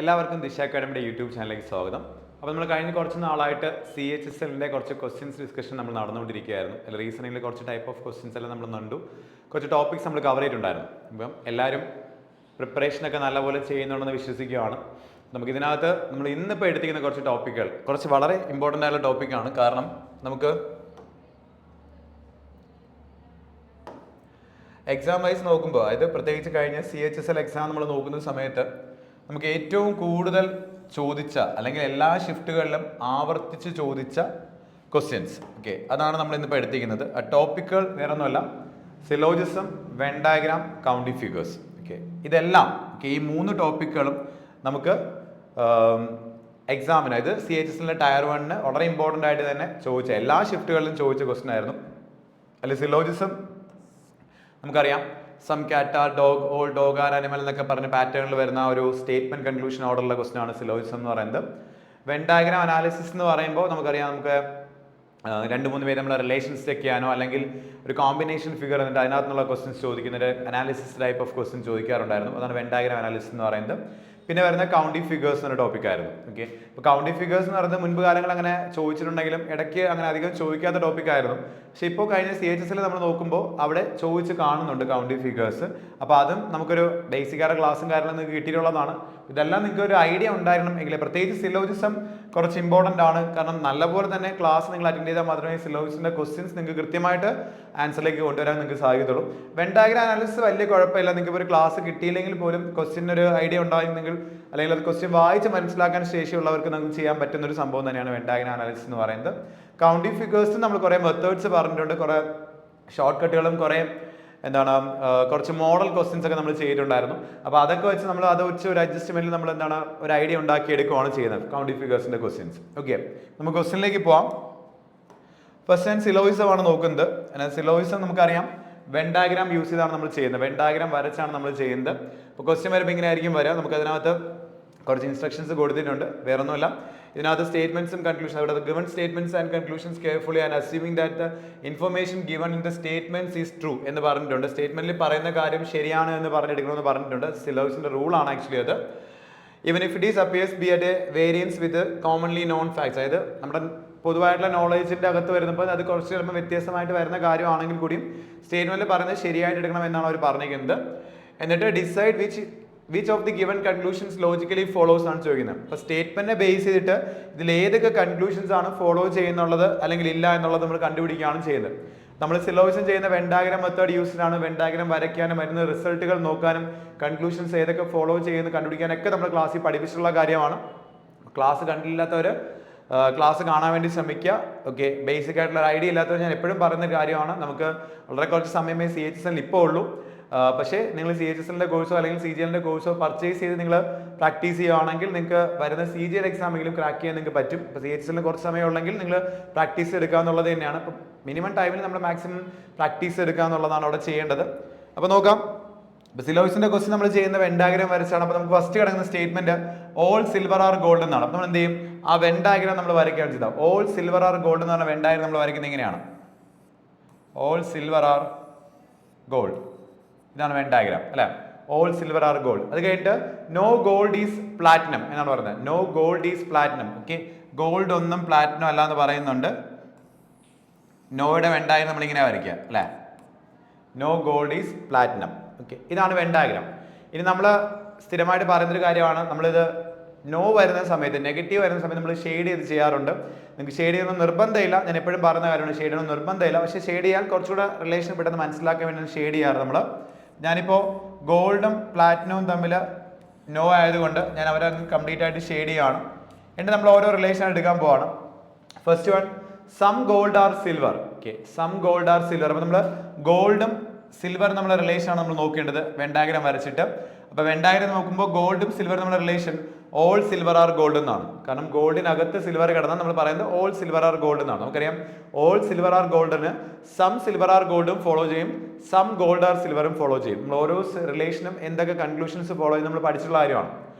എല്ലാവർക്കും ദിശ അക്കാഡമിയുടെ യൂട്യൂബ് ചാനലിലേക്ക് സ്വാഗതം. അപ്പോൾ നമ്മൾ കഴിഞ്ഞ കുറച്ച് നാളായിട്ട് CHSLന്റെ കുറച്ച് ക്വസ്റ്റ്യൻസ് ഡിസ്കഷൻ നമ്മൾ നടന്നുകൊണ്ടിരിക്കുകയായിരുന്നു. അതിൽ റീസണിങ്ങിൽ കുറച്ച് ടൈപ്പ് ഓഫ് ക്വസ്റ്റ്യൻസ് എല്ലാം നമ്മൾ കണ്ടു, കുറച്ച് ടോപ്പിക്സ് നമ്മൾ കവർ ചെയ്തിട്ടുണ്ടായിരുന്നു. അപ്പം എല്ലാവരും പ്രിപ്പറേഷനൊക്കെ നല്ലപോലെ ചെയ്യുന്നുണ്ടെന്ന് വിശ്വസിക്കുകയാണ്. നമുക്കിതിനകത്ത് നമ്മൾ ഇന്നിപ്പോൾ എടുത്തിരിക്കുന്ന കുറച്ച് ടോപ്പിക്കുകൾ കുറച്ച് വളരെ ഇമ്പോർട്ടൻ്റ് ആയിട്ടുള്ള ടോപ്പിക്കാണ്. കാരണം നമുക്ക് എക്സാം വൈസ് നോക്കുമ്പോൾ, അതായത് പ്രത്യേകിച്ച് കഴിഞ്ഞ CHSL എക്സാം നമ്മൾ നോക്കുന്ന സമയത്ത് നമുക്ക് ഏറ്റവും കൂടുതൽ ചോദിച്ച അല്ലെങ്കിൽ എല്ലാ ഷിഫ്റ്റുകളിലും ആവർത്തിച്ച് ചോദിച്ച ക്വസ്റ്റ്യൻസ്, ഓക്കെ, അതാണ് നമ്മൾ ഇന്നിപ്പോൾ എടുത്തിരിക്കുന്നത്. ആ ടോപ്പിക്കുകൾ വേറെ ഒന്നുമല്ല, syllogism, when diagram, counting figures. Okay, ഇതെല്ലാം ഈ 3 ടോപ്പിക്കുകളും നമുക്ക് എക്സാമിന്, അതായത് CHSLന്റെ ടയർ 1 വളരെ ഇമ്പോർട്ടൻ്റ് ആയിട്ട് തന്നെ ചോദിച്ച എല്ലാ ഷിഫ്റ്റുകളിലും ചോദിച്ച ക്വസ്റ്റ്യൻ ആയിരുന്നു. അതിൽ സിലോജിസം നമുക്കറിയാം, some cat dog all dog are animal എന്നൊക്കെ പറഞ്ഞ പാറ്റേണിൽ വരുന്ന ഒരു സ്റ്റേറ്റ്മെന്റ് കൺക്ലൂഷൻ ഓർഡറുള്ള ക്വസ്റ്റൻ ആണ് സിലോജിസം എന്ന് പറയുന്നത്. വെൻ ഡയഗ്രാം അനാലിസിസ് എന്ന് പറയുമ്പോൾ നമുക്കറിയാം, നമുക്ക് 2-3 പേര് നമ്മൾ റിലേഷൻസ് ചെക്ക് ചെയ്യാനോ അല്ലെങ്കിൽ ഒരു കോമ്പിനേഷൻ ഫിഗർ എന്നിട്ട് അതിനകത്തുനിന്നുള്ള ക്വസ്റ്റ്യൻസ് ചോദിക്കുന്നൊരു അനാലിസിസ് ടൈപ്പ് ഓഫ് ക്വസ്റ്റ്യൻ ചോദിക്കാറുണ്ടായിരുന്നു. അതാണ് വെൻ ഡയഗ്രാം അനാലിസിസ് എന്ന് പറയുന്നത്. പിന്നെ വരുന്ന കൗണ്ടിങ് ഫിഗേഴ്സ് എന്ന ടോപ്പിക്കായിരുന്നു. ഓക്കെ, ഇപ്പോൾ കൗണ്ടിങ് ഫിഗേഴ്സ് എന്ന് പറയുന്നത് മുൻപ് കാലങ്ങൾ അങ്ങനെ ചോദിച്ചിട്ടുണ്ടെങ്കിലും ഇടയ്ക്ക് അങ്ങനെ അധികം ചോദിക്കാത്ത ടോപ്പിക്കായിരുന്നു. പക്ഷേ ഇപ്പോൾ കഴിഞ്ഞ CHSL നമ്മൾ നോക്കുമ്പോൾ അവിടെ ചോദിച്ച് കാണുന്നുണ്ട് കൗണ്ടിങ് ഫിഗേഴ്സ്. അപ്പോൾ അതും നമുക്കൊരു ബേസിക് ആയിട്ട് ക്ലാസ്സും കാര്യങ്ങളും നിങ്ങൾക്ക് കിട്ടിയിട്ടുള്ളതാണ്. ഇതെല്ലാം നിങ്ങൾക്ക് ഒരു ഐഡിയ ഉണ്ടായിരുന്നു എങ്കിൽ, പ്രത്യേകിച്ച് സിലോജിസം കുറച്ച് ഇമ്പോർട്ടൻ്റ് ആണ്. കാരണം നല്ലപോലെ തന്നെ ക്ലാസ് നിങ്ങൾ അറ്റൻഡ് ചെയ്താൽ മാത്രമേ സിലോജിസിൻ്റെ ക്വസ്റ്റ്യൻസ് നിങ്ങൾക്ക് കൃത്യമായിട്ട് ആൻസറിലേക്ക് കൊണ്ടുവരാൻ നിങ്ങൾക്ക് സാധിക്കത്തുള്ളൂ. വെൻ ഡയഗ്രാം അനാലിസിസ് വലിയ കുഴപ്പമില്ല, നിങ്ങൾക്ക് ഒരു ക്ലാസ് കിട്ടിയില്ലെങ്കിൽ പോലും ക്വസ്റ്റ്യൻ ഒരു ഐഡിയ ഉണ്ടായിരുന്നെങ്കിൽ അല്ലെങ്കിൽ അത് ക്വസ്റ്റ്യൻ വായിച്ച് മനസ്സിലാക്കാൻ ശേഷിയുള്ളവർക്ക് നമുക്ക് ചെയ്യാൻ പറ്റുന്ന ഒരു സംഭവം തന്നെയാണ് വെൻ ഡയഗ്രാം അനാലിസിസ് എന്ന് പറയുന്നത്. കൗണ്ടിങ് ഫിഗേഴ്സ് നമ്മൾ കുറേ മെത്തേഡ്സ് പറഞ്ഞിട്ടുണ്ട്, കുറേ ഷോർട്ട് കട്ടുകളും കുറേ കുറച്ച് മോഡൽ ക്വസ്റ്റ്യൻസ് ഒക്കെ നമ്മൾ ചെയ്തിട്ടുണ്ടായിരുന്നു. അപ്പോൾ അതൊക്കെ വെച്ച് നമ്മൾ അത് വെച്ച് ഒരു അഡ്ജസ്റ്റ്മെന്റിൽ നമ്മൾ ഒരു ഐഡിയ ഉണ്ടാക്കി എടുക്കുകയാണ് ചെയ്യുന്നത് കൗണ്ടിങ് ഫിഗേഴ്സിന്റെ ക്വസ്റ്റ്യൻസ്. ഓക്കെ, നമുക്ക് ക്വസ്റ്റ്യനിലേക്ക് പോവാം. ഫസ്റ്റ് ഞാൻ സിലോജിസം ആണ് നോക്കുന്നത്. സിലോജിസം നമുക്കറിയാം വെൻ ഡയഗ്രാം യൂസ് ചെയ്താണ് നമ്മൾ ചെയ്യുന്നത്, വെൻ ഡയഗ്രാം വരച്ചാണ് നമ്മൾ ചെയ്യുന്നത്. അപ്പോൾ ക്വസ്റ്റ്യൻ വരുമ്പോൾ ഇങ്ങനെ ആയിരിക്കും വരിക. നമുക്ക് അതിനകത്ത് കുറച്ച് ഇൻസ്ട്രക്ഷൻസ് കൊടുത്തിട്ടുണ്ട്, വേറെ ഒന്നുമില്ല. ഇതിനകത്ത് സ്റ്റേറ്റ്മെന്റ്സും കൺക്ലൂഷൻ, അവിടെ given statements and conclusions carefully and assuming that the information given in the statements is true എന്ന് പറഞ്ഞിട്ടുണ്ട്. സ്റ്റേറ്റ്മെന്റിൽ പറയുന്ന കാര്യം ശരിയാണ് എന്ന് പറഞ്ഞെടുക്കണമെന്ന് പറഞ്ഞിട്ടുണ്ട്. സിലോജിസിന്റെ റൂളാണ് ആക്ച്വലി അത്. Even if it is appears be at a variance with commonly known facts, അതായത് നമ്മുടെ പൊതുവായിട്ടുള്ള നോളേജിന്റെ അകത്ത് വരുമ്പോൾ അത് കുറച്ച് ചിലപ്പോൾ വ്യത്യസ്തമായിട്ട് വരുന്ന കാര്യമാണെങ്കിൽ കൂടിയും സ്റ്റേറ്റ്മെന്റിൽ പറയുന്നത് ശരിയായിട്ട് എടുക്കണം എന്നാണ് അവർ പറഞ്ഞിരിക്കുന്നത്. എന്നിട്ട് decide which of the given conclusions logically follows ആണ് ചോദിക്കുന്നത്. അപ്പോൾ സ്റ്റേറ്റ്മെന്റിനെ ബേസ് ചെയ്തിട്ട് ഇതിൽ ഏതൊക്കെ കൺക്ലൂഷൻസ് ആണ് ഫോളോ ചെയ്യുന്നുള്ളത് അല്ലെങ്കിൽ ഇല്ല എന്നുള്ളത് നമ്മൾ കണ്ടുപിടിക്കുകയാണ് ചെയ്യുന്നത്. നമ്മൾ സിലോജിസം ചെയ്യുന്ന വെൻ ഡയഗ്രാം മെത്തേഡ് യൂസിലാണ്. വെൻ ഡയഗ്രാം വരയ്ക്കാനും വരുന്ന റിസൾട്ടുകൾ നോക്കാനും കൺക്ലൂഷൻസ് ഏതൊക്കെ ഫോളോ ചെയ്യുന്നു കണ്ടുപിടിക്കാനൊക്കെ നമ്മൾ ക്ലാസ്സിൽ പഠിപ്പിച്ചിട്ടുള്ള കാര്യമാണ്. ക്ലാസ് കണ്ടില്ലാത്തവർ ക്ലാസ് കാണാൻ വേണ്ടി ശ്രമിക്കുക. ഓക്കെ, ബേസിക് ആയിട്ടുള്ള ഒരു ഐഡിയ ഇല്ലാത്തവർ ഞാൻ എപ്പോഴും പറയുന്ന കാര്യമാണ്, നമുക്ക് വളരെ കുറച്ച് സമയമേ CHSL ഇപ്പോൾ ഉള്ളൂ. പക്ഷേ നിങ്ങൾ CHSLന്റെ കോഴ്സോ അല്ലെങ്കിൽ CGLന്റെ കോഴ്സോ പർച്ചേസ് ചെയ്ത് നിങ്ങൾ പ്രാക്ടീസ് ചെയ്യുകയാണെങ്കിൽ നിങ്ങൾക്ക് വരുന്ന CGL എക്സാമെങ്കിലും ക്രാക്ക് ചെയ്യാൻ നിങ്ങൾക്ക് പറ്റും. ഇപ്പോൾ CHSLന് കുറച്ച് സമയം ഉള്ളെങ്കിൽ നിങ്ങൾ പ്രാക്ടീസ് എടുക്കുക എന്നുള്ളത് തന്നെയാണ്. ഇപ്പം മിനിമം ടൈമിൽ നമ്മൾ മാക്സിമം പ്രാക്ടീസ് എടുക്കുക എന്നുള്ളതാണ് അവിടെ ചെയ്യേണ്ടത്. അപ്പോൾ നോക്കാം. ഇപ്പോൾ സിലോജിസിന്റെ ക്വസ്റ്റ്യൻ നമ്മൾ ചെയ്യുന്ന വെൻ ഡയഗ്രാം വരച്ചാണ്. അപ്പോൾ നമുക്ക് ഫസ്റ്റ് കിടക്കുന്ന statement all silver are gold എന്നാണ്. അപ്പോൾ നമ്മൾ എന്ത് ചെയ്യും, ആ വെൻ ഡയഗ്രാം നമ്മൾ വരയ്ക്കുകയാണ് ചെയ്താൽ ഓൾ സിൽവർ ആർ ഗോൾഡ് എന്ന് പറഞ്ഞ വെൻ ഡയഗ്രാം നമ്മൾ വരയ്ക്കുന്നത് എങ്ങനെയാണ്, ഓൾ സിൽവർ ആർ ഗോൾഡ്, ഇതാണ് വെൻ ഡയഗ്രാം അല്ലെ. All silver are gold. അത് കഴിഞ്ഞിട്ട് നോ ഗോൾഡ് ഈസ് പ്ലാറ്റിനം എന്നാണ് പറയുന്നത്. No gold is platinum. Okay, gold ഒന്നും പ്ലാറ്റിനം അല്ല എന്ന് പറയുന്നുണ്ട്. നോയുടെ വെൻ ഡയഗ്രാം നമ്മളിങ്ങനെ വരയ്ക്കുക അല്ലെ, no gold is platinum. Okay, ഇതാണ് വെൻ ഡയഗ്രാം. ഇനി നമ്മൾ സ്ഥിരമായിട്ട് പറയുന്നൊരു കാര്യമാണ്, നമ്മളിത് നോ വരുന്ന സമയത്ത്, നെഗറ്റീവ് വരുന്ന സമയത്ത് നമ്മൾ ഷെയ്ഡ് ചെയ്ത് ചെയ്യാറുണ്ട്. നിങ്ങൾക്ക് ഷെയ്ഡ് ചെയ്യണമെന്ന് നിർബന്ധമില്ല, ഞാൻ എപ്പോഴും പറയുന്ന കാര്യമാണ്, ഷെയ്ഡ് ചെയ്യണമെന്ന് നിർബന്ധമില്ല. പക്ഷേ ഷെയ്ഡ് ചെയ്യാൻ കുറച്ചുകൂടെ റിലേഷൻ പെട്ടെന്ന് മനസ്സിലാക്കാൻ വേണ്ടി ഷെയ്ഡ് ചെയ്യാറ് നമ്മൾ. ഞാനിപ്പോൾ ഗോൾഡും പ്ലാറ്റിനവും തമ്മിൽ നോ ആയതുകൊണ്ട് ഞാൻ അവരെ കംപ്ലീറ്റ് ആയിട്ട് ഷെയ്ഡ് ചെയ്യുകയാണ്. എന്നിട്ട് നമ്മൾ ഓരോ റിലേഷൻ എടുക്കാൻ പോവാണ്. First one, some gold are silver. Okay, some gold are silver. അപ്പോൾ നമ്മൾ ഗോൾഡും സിൽവർ നമ്മളെ റിലേഷൻ ആണ് നമ്മൾ നോക്കേണ്ടത് വെൻ ഡയഗ്രാം വരച്ചിട്ട്. അപ്പോൾ വെൻ ഡയഗ്രാം നോക്കുമ്പോൾ ഗോൾഡും സിൽവർ നമ്മുടെ relation all silver are gold എന്നാണ്. കാരണം ഗോൾഡിനകത്ത് സിൽവർ കിടന്നാൽ നമ്മൾ പറയുന്നത് ഓൾ സിൽവർ ആർ ഗോൾഡ് എന്നാണ്. നമുക്കറിയാം ഓൾ സിൽവർ ആർ ഗോൾഡിന് സം സിൽവർ ആർ ഗോൾഡും ഫോളോ ചെയ്യും, സം ഗോൾഡ് ആർ സിൽവറും ഫോളോ ചെയ്യും. നമ്മൾ ഓരോ റിലേഷനും എന്തൊക്കെ കൺക്ലൂഷൻസ് ഫോളോ ചെയ്യും നമ്മൾ പഠിച്ചിട്ടുള്ള കാര്യമാണ്.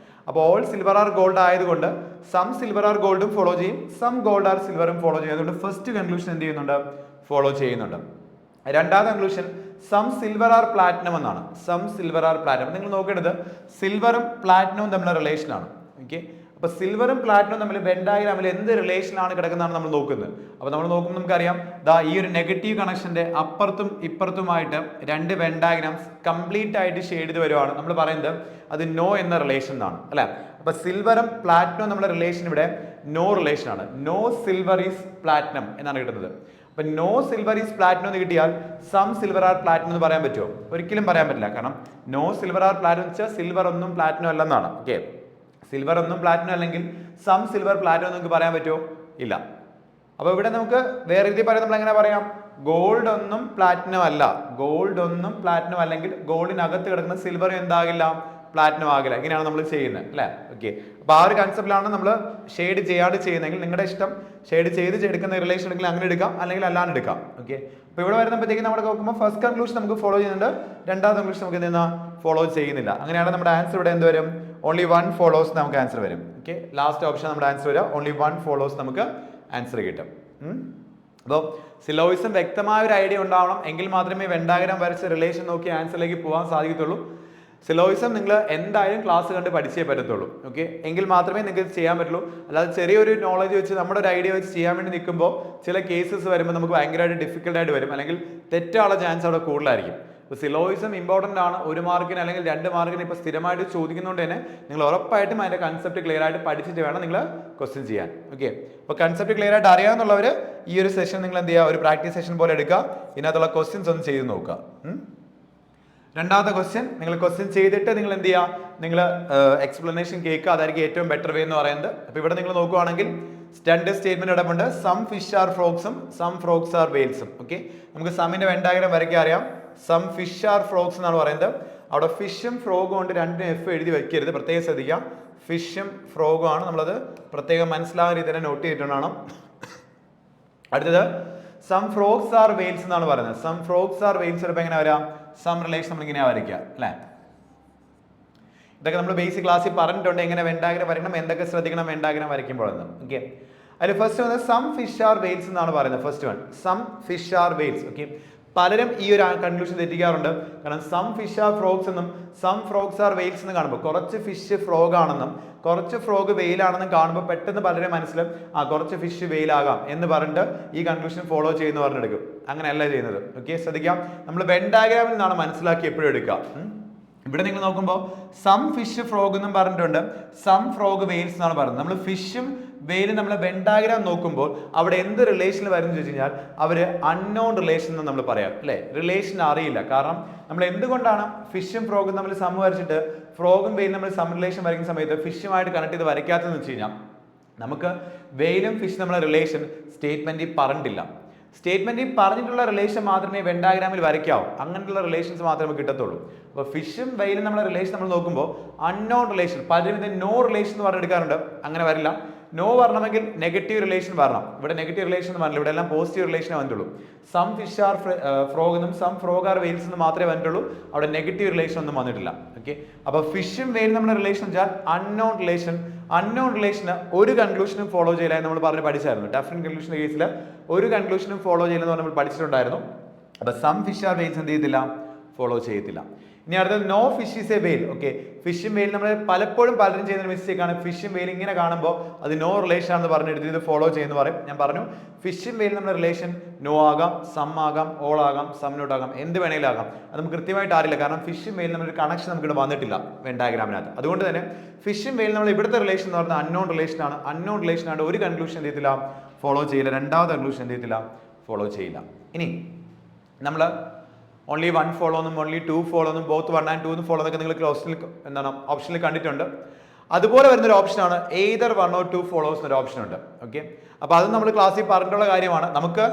അപ്പോൾ ഓൾ സിൽവർ ആർ ഗോൾഡ് ആയതുകൊണ്ട് സം സിൽവർ ആർ ഗോൾഡും ഫോളോ ചെയ്യും, സം ഗോൾഡ് ആർ സിൽവറും ഫോളോ ചെയ്യും. അതുകൊണ്ട് ഫസ്റ്റ് കൺക്ലൂഷൻ എന്ത് ചെയ്യുന്നുണ്ട്, ഫോളോ ചെയ്യുന്നുണ്ട്. രണ്ടാമത്തെ conclusion some silver are platinum എന്നാണ്. Some silver are platinum. നിങ്ങൾ നോക്കേണ്ടത് സിൽവറും പ്ലാറ്റിനവും തമ്മിലുള്ള റിലേഷൻ ആണ്. ഓക്കെ. അപ്പോൾ സിൽവറും പ്ലാറ്റിനും തമ്മിൽ വെൻ ഡയഗ്രാമിൽ എന്ത് റിലേഷനാണ് കിടക്കുന്നതാണ് നമ്മൾ നോക്കുന്നത്. അപ്പോൾ നമ്മൾ നോക്കുമ്പോൾ നമുക്കറിയാം ദാ ഈ ഒരു നെഗറ്റീവ് കണക്ഷന്റെ അപ്പുറത്തും ഇപ്പുറത്തുമായിട്ട് രണ്ട് വെൻ ഡയഗ്രാംസ് കംപ്ലീറ്റ് ആയിട്ട് ഷെയ്ഡ് ചെയ്ത് വരുവാണ്. നമ്മൾ പറയുന്നത് അത് നോ എന്ന റിലേഷൻ എന്നാണ് അല്ലെ. അപ്പൊ സിൽവറും പ്ലാറ്റിനും നമ്മുടെ റിലേഷൻ ഇവിടെ നോ റിലേഷൻ ആണ്. നോ സിൽവർ ഈസ് പ്ലാറ്റിനം എന്നാണ് കിട്ടുന്നത്. അപ്പൊ നോ സിൽവർ ഈസ് പ്ലാറ്റിനം എന്ന് കിട്ടിയാൽ സം സിൽവർ ആർ പ്ലാറ്റിനം എന്ന് പറയാൻ പറ്റുമോ? ഒരിക്കലും പറയാൻ പറ്റില്ല. കാരണം നോ സിൽവർ ആർ പ്ലാറ്റിനം എന്ന് വെച്ചാൽ സിൽവർ ഒന്നും പ്ലാറ്റിനം അല്ലെന്നാണ്. ഓക്കെ, സിൽവർ ഒന്നും പ്ലാറ്റിനം അല്ലെങ്കിൽ സം സിൽവർ പ്ലാറ്റിനം നിങ്ങൾക്ക് പറയാൻ പറ്റുമോ? ഇല്ല. അപ്പൊ ഇവിടെ നമുക്ക് വേറെ രീതിയിൽ പറയാം. നമ്മൾ എങ്ങനെ പറയാം? ഗോൾഡ് ഒന്നും പ്ലാറ്റിനം അല്ല, ഗോൾഡ് ഒന്നും പ്ലാറ്റിനം അല്ലെങ്കിൽ ഗോൾഡിനകത്ത് കിടക്കുന്ന സിൽവർ എന്താകില്ല? പ്ലാറ്റിനം ആകില്ല. ഇങ്ങനെയാണ് നമ്മൾ ചെയ്യുന്നത് അല്ലെ. ഓക്കെ, അപ്പൊ ആ ഒരു കൺസെപ്റ്റിലാണ് നമ്മൾ ഷെയ്ഡ് ചെയ്യാണ്ട് ചെയ്യുന്നതെങ്കിൽ നിങ്ങളുടെ ഇഷ്ടം ഷെയ്ഡ് ചെയ്ത് എടുക്കുന്ന റിലേഷൻ ഉണ്ടെങ്കിൽ അങ്ങനെ എടുക്കാം, അല്ലെങ്കിൽ അല്ലാണ്ട് എടുക്കാം. ഓക്കെ, അപ്പൊ ഇവിടെ വരുമ്പോഴത്തേക്ക് നമ്മൾ നോക്കുമ്പോൾ ഫസ്റ്റ് കൺക്ലൂഷൻ നമുക്ക് ഫോളോ ചെയ്യുന്നുണ്ട്, രണ്ടാമത്തെ കൺക്ലൂഷൻ നമുക്ക് എന്തെന്നാ ഫോളോ ചെയ്യുന്നില്ല. അങ്ങനെയാണ് നമ്മുടെ ആൻസർ ഇവിടെ എന്ത് വരും? ഓൺലി വൺ ഫോളോസ് നമുക്ക് ആൻസർ വരും. ഓക്കെ, ലാസ്റ്റ് ഓപ്ഷൻ നമ്മുടെ ആൻസർ വരിക ഓൺലി വൺ ഫോളോസ് നമുക്ക് ആൻസർ കിട്ടും. അപ്പോൾ സിലോയിസം വ്യക്തമായ ഒരു ഐഡിയ ഉണ്ടാവണം, എങ്കിൽ മാത്രമേ വെൻ ഡയഗ്രാം വരച്ച് റിലേഷൻ നോക്കി ആൻസറിലേക്ക് പോകാൻ സാധിക്കത്തുള്ളൂ. സിലോയിസം നിങ്ങൾ എന്തായാലും ക്ലാസ് കണ്ട് പഠിച്ചേ പറ്റത്തുള്ളൂ. ഓക്കെ, എങ്കിൽ മാത്രമേ നിങ്ങൾക്ക് ചെയ്യാൻ പറ്റുള്ളൂ. അല്ലാതെ ചെറിയൊരു നോളജ് വെച്ച് നമ്മുടെ ഒരു ഐഡിയ വെച്ച് ചെയ്യാൻ വേണ്ടി നിൽക്കുമ്പോൾ ചില കേസസ് വരുമ്പോൾ നമുക്ക് ഭയങ്കരമായിട്ട് ഡിഫിക്കൽട്ടായിട്ട് വരും, അല്ലെങ്കിൽ തെറ്റാനുള്ള ചാൻസ് അവിടെ കൂടുതലായിരിക്കും. ഇപ്പോൾ സിലോയിസം ഇമ്പോർട്ടൻ്റ് ആണ്. 1 മാർക്കിന് അല്ലെങ്കിൽ 2 മാർക്കിന് ഇപ്പോൾ സ്ഥിരമായിട്ട് ചോദിക്കുന്നതുകൊണ്ട് തന്നെ നിങ്ങൾ ഉറപ്പായിട്ടും അതിൻ്റെ കൺസെപ്റ്റ് ക്ലിയർ ആയിട്ട് പഠിച്ചിട്ട് വേണം നിങ്ങൾ ക്വസ്റ്റ്യൻ ചെയ്യാൻ. ഓക്കെ, അപ്പോൾ കൺസെപ്റ്റ് ക്ലിയർ ആയിട്ട് അറിയാവുന്നവർ ഈ ഒരു സെഷൻ നിങ്ങൾ എന്ത് ചെയ്യുക? ഒരു പ്രാക്ടീസ് സെഷൻ പോലെ എടുക്കുക, ഇതിനകത്തുള്ള ക്വസ്റ്റ്യൻസ് ഒന്ന് ചെയ്ത് നോക്കുക. രണ്ടാമത്തെ ക്വസ്റ്റ്യൻ നിങ്ങൾ ക്വസ്റ്റ്യൻ ചെയ്തിട്ട് നിങ്ങൾ എന്ത് ചെയ്യുക? നിങ്ങൾ എക്സ്പ്ലനേഷൻ കേൾക്കുക, അതായിരിക്കും ഏറ്റവും ബെറ്റർ വേ എന്ന് പറയുന്നത്. അപ്പോൾ ഇവിടെ നിങ്ങൾ നോക്കുകയാണെങ്കിൽ സ്റ്റാൻഡേർഡ് സ്റ്റേറ്റ്മെന്റ് ഇടമുണ്ട്. സം ഫിഷ് ആർ ഫ്രോഗ്സും സം ഫ്രോഗ്സ് ആർ വെയിൽസും. ഓക്കെ, നമുക്ക് സമ്മിന്റെ വെൻ ഡയഗ്രാം വരയ്ക്കാൻ അറിയാം. സം ഫിഷ് ആർ ഫ്രോഗ്സ് എന്നാണ് പറയുന്നത്. അവിടെ ഫിഷും ഫ്രോഗും കൊണ്ട് രണ്ടിനും എഫ് എഴുതി വെക്കരുത്, പ്രത്യേകം ശ്രദ്ധിക്കാം. ഫിഷും ഫ്രോഗും ആണ്, നമ്മളത് പ്രത്യേകം മനസ്സിലാകുന്ന രീതിയിൽ തന്നെ നോട്ട് ചെയ്തിട്ടുണ്ടാണ്. അടുത്തത് സം ഫ്രോഗ്സ് ആർ വെയിൽസ് എന്നാണ് പറയുന്നത്. സം ഫ്രോഗ്സ് ആർ വെയിൽസ് ചിലപ്പോൾ എങ്ങനെ വരാം? സം റിലേഷൻ നമ്മൾ ഇങ്ങനെ വരയ്ക്കുക അല്ലേ. ഇതൊക്കെ നമ്മൾ ബേസിക് ക്ലാസ്സിൽ പറഞ്ഞിട്ടുണ്ട്, എങ്ങനെ വെൻ ഡയഗ്രാം വരയ്ക്കണം, എന്തൊക്കെ ശ്രദ്ധിക്കണം വെൻ ഡയഗ്രാം വരയ്ക്കുമ്പോഴെന്ന്. ഓക്കെ, അതിൽ ഫസ്റ്റ് വന്നത് സം ഫിഷ് ആർ വെയിൽസ് എന്നാണ് പറയുന്നത്. First one some fish are whales. Okay, പലരും ഈ ഒരു കൺക്ലൂഷൻ തെറ്റിക്കാറുണ്ട്. കാരണം സം ഫിഷ് ആർ ഫ്രോഗ്സ് എന്നും സം ഫ്രോഗ്സ് ആർ വെയിൽസ് എന്ന് കാണുമ്പോൾ കുറച്ച് ഫിഷ് ഫ്രോഗ് ആണെന്നും കുറച്ച് ഫ്രോഗ് വെയിലാണെന്നും കാണുമ്പോൾ പെട്ടെന്ന് പലരും മനസ്സിലും കുറച്ച് ഫിഷ് വെയിലാകാം എന്ന് പറഞ്ഞിട്ട് ഈ കൺക്ലൂഷൻ ഫോളോ ചെയ്യുന്ന പറഞ്ഞെടുക്കും. അങ്ങനെയല്ല ചെയ്യുന്നത്. ഓക്കെ, ശ്രദ്ധിക്കാം. നമ്മൾ വെൻ ഡയഗ്രാമിൽ നിന്നാണ് മനസ്സിലാക്കി എപ്പോഴും എടുക്കുക. ഇവിടെ നിങ്ങൾ നോക്കുമ്പോൾ സം ഫിഷ് ഫ്രോഗ് എന്നും പറഞ്ഞിട്ടുണ്ട്, സം ഫ്രോഗ് വെയിൽസ് എന്നാണ് പറയുന്നത്. നമ്മൾ ഫിഷും വെയിലും നമ്മൾ വെൻ ഡയഗ്രാം നോക്കുമ്പോൾ അവിടെ എന്ത് റിലേഷനിൽ വരും എന്ന് ചോദിച്ചു കഴിഞ്ഞാൽ അവർ അൺനോൺ റിലേഷൻ എന്ന് നമ്മൾ പറയാം അല്ലേ. റിലേഷൻ അറിയില്ല. കാരണം നമ്മൾ എന്തുകൊണ്ടാണ് ഫിഷും ഫ്രോഗും നമ്മൾ സം വരച്ചിട്ട് ഫ്രോഗും വെയിലും നമ്മൾ സം റിലേഷൻ വരയ്ക്കുന്ന സമയത്ത് ഫിഷുമായിട്ട് കണക്ട് ചെയ്ത് വരയ്ക്കാത്തതെന്ന് വെച്ച് കഴിഞ്ഞാൽ നമുക്ക് വെയിലും ഫിഷ് നമ്മളെ റിലേഷൻ സ്റ്റേറ്റ്മെന്റിൽ പറഞ്ഞിട്ടില്ല. സ്റ്റേറ്റ്മെന്റിൽ പറഞ്ഞിട്ടുള്ള റിലേഷൻ മാത്രമേ വെൻ ഡയഗ്രാമിൽ വരയ്ക്കാവൂ. അങ്ങനെയുള്ള റിലേഷൻസ് മാത്രമേ കിട്ടത്തുള്ളൂ. അപ്പോൾ ഫിഷും വെയിലും നമ്മളെ റിലേഷൻ നമ്മൾ നോക്കുമ്പോൾ അൺനോൺ റിലേഷൻ, പലരും ഇത് നോ റിലേഷൻ എന്ന് പറഞ്ഞെടുക്കാറുണ്ട്. അങ്ങനെ വരില്ല. നോ വരണമെങ്കിൽ നെഗറ്റീവ് റിലേഷൻ വരണം. ഇവിടെ നെഗറ്റീവ് റിലേഷൻ വരില്ല, ഇവിടെ എല്ലാം പോസിറ്റീവ് റിലേഷനേ വന്നിട്ടുള്ളൂ. സം ഫിഷ് ആർ ഫ്രോഗ് എന്നും സം ഫ്രോഗ് ആർ വെയിൽസ് എന്ന് മാത്രമേ വന്നിട്ടുള്ളൂ. അവിടെ നെഗറ്റീവ് റിലേഷൻ ഒന്നും വന്നിട്ടില്ല. ഓക്കെ, അപ്പോൾ ഫിഷും വെയിലും നമ്മുടെ റിലേഷൻ വെച്ചാൽ അൺനോൺ റിലേഷൻ. അൺനോൺ റിലേഷന് ഒരു കൺക്ലൂഷനും ഫോളോ ചെയ്യില്ല എന്ന് നമ്മൾ പറഞ്ഞ് പഠിച്ചായിരുന്നു. ഡെഫിനറ്റ് കൺക്ലൂഷന്റെ കേസിൽ ഒരു കൺക്ലൂഷനും ഫോളോ ചെയ്യില്ലെന്ന് നമ്മൾ പഠിച്ചിട്ടുണ്ടായിരുന്നു. അപ്പോൾ സം ഫിഷ് ആർ വെയിൽസ് എന്ത് ചെയ്യത്തില്ല? ഫോളോ ചെയ്യത്തില്ല. ഇനി അടുത്തത് നോ ഫിഷ് ഈസ് എ വെയിൽ. ഓക്കെ, ഫിഷും വെയിൽ നമ്മൾ പലപ്പോഴും പലരും ചെയ്യുന്ന മിസ്റ്റേക്ക് ആണ്. ഫിഷും വെയിൽ ഇങ്ങനെ കാണുമ്പോൾ അത് നോ റിലേഷൻ ആണെന്ന് പറഞ്ഞെടുത്ത് ഇത് ഫോളോ ചെയ്യുന്ന പറയും. ഞാൻ പറഞ്ഞു ഫിഷും വെയിൽ നമ്മുടെ റിലേഷൻ നോ ആകാം, സം ആകാം, ഓൾ ആകാം, സം നോട്ട് ആകാം, എന്ത് വേണേലും ആകാം. അത് നമുക്ക് കൃത്യമായിട്ട് അറിയില്ല. കാരണം ഫിഷും വെയിൽ നമ്മുടെ കണക്ഷൻ നമുക്ക് ഇവിടെ വന്നിട്ടില്ല വെൻ ഡയഗ്രാമിനകത്ത്. അതുകൊണ്ട് തന്നെ ഫിഷും വെയിൽ നമ്മൾ ഇവിടുത്തെ റിലേഷൻ എന്ന് പറയുന്നത് അൺനോൺ റിലേഷൻ ആണ്. അൺനോൺ റിലേഷൻ ആണ്. ഒരു കൺക്ലൂഷൻ എന്ത് ചെയ്യത്തില്ല? ഫോളോ ചെയ്യില്ല. രണ്ടാമത്തെ കൺക്ലൂഷൻ എന്ത് ചെയ്യത്തില്ല? ഫോളോ ചെയ്യില്ല. ഇനി നമ്മൾ ഓൺലി 1 ഫോളോ എന്നും ഓൺലി 2 ഫോളോ എന്നും ബോത്ത് 1 and 2 ഫോളോ എന്നൊക്കെ നിങ്ങൾ ഓപ്ഷനിൽ കണ്ടിട്ടുണ്ട്. അതുപോലെ വരുന്നൊരു ഓപ്ഷനാണ് എയ്തർ 1 or 2 ഫോളോസ് എന്നൊരു ഓപ്ഷൻ ഉണ്ട്. ഓക്കെ, അപ്പോൾ അത് നമ്മൾ ക്ലാസ്സിൽ പറഞ്ഞിട്ടുള്ള കാര്യമാണ്. നമുക്ക്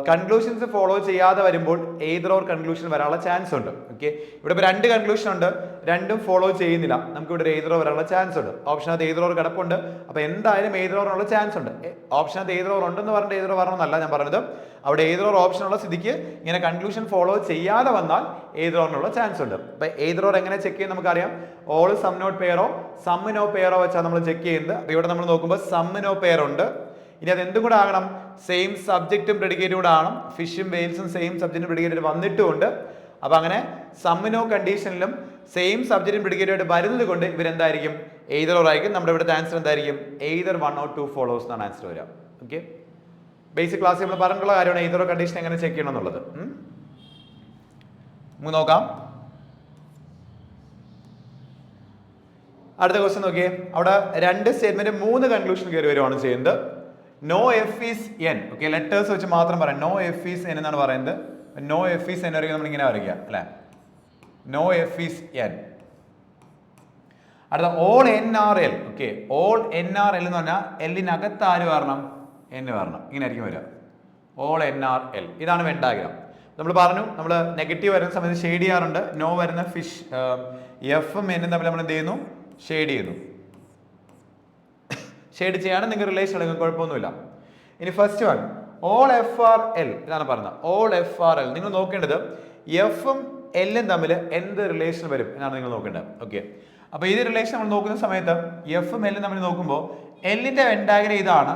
കൺക്ലൂഷൻസ് ഫോളോ ചെയ്യാതെ വരുമ്പോൾ എയ്തർ ഓർ കൺക്ലൂഷൻ വരാനുള്ള ചാൻസ് ഉണ്ട്. ഓക്കെ, ഇവിടെ ഇപ്പോൾ 2 കൺക്ലൂഷൻ ഉണ്ട്, രണ്ടും ഫോളോ ചെയ്യുന്നില്ല. നമുക്ക് ഇവിടെ എയ്തർ ഓർ വരാനുള്ള ചാൻസ് ഉണ്ട്. ഓപ്ഷനകത്ത് എയ്തർ ഓർ കിടപ്പുണ്ട്. അപ്പോൾ എന്തായാലും എയ്തർ ഓറിനുള്ള ചാൻസ് ഉണ്ട്. ഓപ്ഷനകത്ത് എയ്തർ ഓർ ഉണ്ടെന്ന് പറഞ്ഞിട്ട് എയ്തർ ഓർ വരണമെന്നല്ല ഞാൻ പറഞ്ഞത്. അവിടെ എയ്തർ ഓർ ഓപ്ഷനുള്ള സ്ഥിതിക്ക് ഇങ്ങനെ കൺക്ലൂഷൻ ഫോളോ ചെയ്യാതെ വന്നാൽ എയ്തർ ഓറിനുള്ള ചാൻസ് ഉണ്ട്. അപ്പോൾ എയ്തർ ഓർ എങ്ങനെ ചെക്ക് ചെയ്യാൻ നമുക്കറിയാം. ഓൾ സം നോട്ട് പെയറോ സം നോ പെയറോ വെച്ചാൽ നമ്മൾ ചെക്ക് ചെയ്യുന്നത്. അപ്പോൾ ഇവിടെ നമ്മൾ നോക്കുമ്പോൾ സം നോ പെയർ ഉണ്ട്. ഇനി അത് എന്തും കൂടെ ആകണം? സെയിം സബ്ജക്റ്റും പ്രെഡിക്കേറ്റും കൂടെ ആകണം. ഫിഷും വെയിൽസും സെയിം സബ്ജക്റ്റും പ്രെഡിക്കേറ്റും വന്നിട്ടുമുണ്ട്. അപ്പോൾ അങ്ങനെ സം നോ കണ്ടീഷനിലും സെയിം സബ്ജക്റ്റും പ്രെഡിക്കേറ്റുമായിട്ട് വരുന്നത് കൊണ്ട് ഇവരെന്തായിരിക്കും? എയ്തർ ഓർ ആയിരിക്കും. നമ്മുടെ ഇവിടുത്തെ ആൻസർ എന്തായിരിക്കും? എയ്തർ 1 or 2 ഫോളോസ് എന്നാണ് ആൻസർ വരിക. ഓക്കെ, ബേസിക് ക്ലാസ് നമ്മൾ പറഞ്ഞിട്ടുള്ള കാര്യമാണ് എയ്തർ കണ്ടീഷൻ എങ്ങനെ ചെക്ക് ചെയ്യണം എന്നുള്ളത്. നമുക്ക് നോക്കാം. അടുത്ത ക്വസ്റ്റ്യൻ നോക്കിയേ. അവിടെ 2 സ്റ്റേറ്റ്മെന്റ് 3 കൺക്ലൂഷൻ കയറി വരുവാണ് ചെയ്യുന്നത്. No F is N. Okay, letters വെച്ച് മാത്രം പറയാം. നോ എഫ് ഈസ് എൻ എന്നാണ് പറയുന്നത്. നോ എഫ് ഈസ് എൻ വരയ്ക്കുക നമ്മൾ ഇങ്ങനെ വരയ്ക്കുക അല്ലെ. No F is N. അടുത്ത all N are L. Okay, all N are L എന്ന് പറഞ്ഞാൽ എല്ലിനകത്ത് ആര് വരണം? എൻ വരണം. ഇങ്ങനെ ആയിരിക്കും വരിക. All N are L. ഇതാണ് വെൻ ഡയഗ്രാം. നമ്മൾ പറഞ്ഞു നമ്മൾ നെഗറ്റീവ് വരുന്ന സമയത്ത് ഷെയ്ഡ് ചെയ്യാറുണ്ട്. നോ വരുന്ന ഫിഷ് എഫും എന്നും തമ്മിൽ നമ്മൾ എന്ത് ചെയ്യുന്നു? ഷെയ്ഡ് ചെയ്യുന്നു. ഷെയ്ഡ് ചെയ്യാണ് നിങ്ങൾക്ക് റിലേഷൻ എടുക്കും, കുഴപ്പമൊന്നുമില്ല. ഇനി first one all F are L. ഇതാണ് പറഞ്ഞത് ഓൾ എഫ് ആർ എൽ. നിങ്ങൾ നോക്കേണ്ടത് എഫും എല്ലും തമ്മിൽ എന്ത് റിലേഷൻ വരും എന്നാണ് നിങ്ങൾ നോക്കേണ്ടത്. ഓക്കെ, അപ്പൊ ഇത് റിലേഷൻ നമ്മൾ നോക്കുന്ന സമയത്ത് എഫും എല്ലും തമ്മിൽ നോക്കുമ്പോൾ എല്ലിന്റെ വെൻ ഡയഗ്രം ഇതാണ്.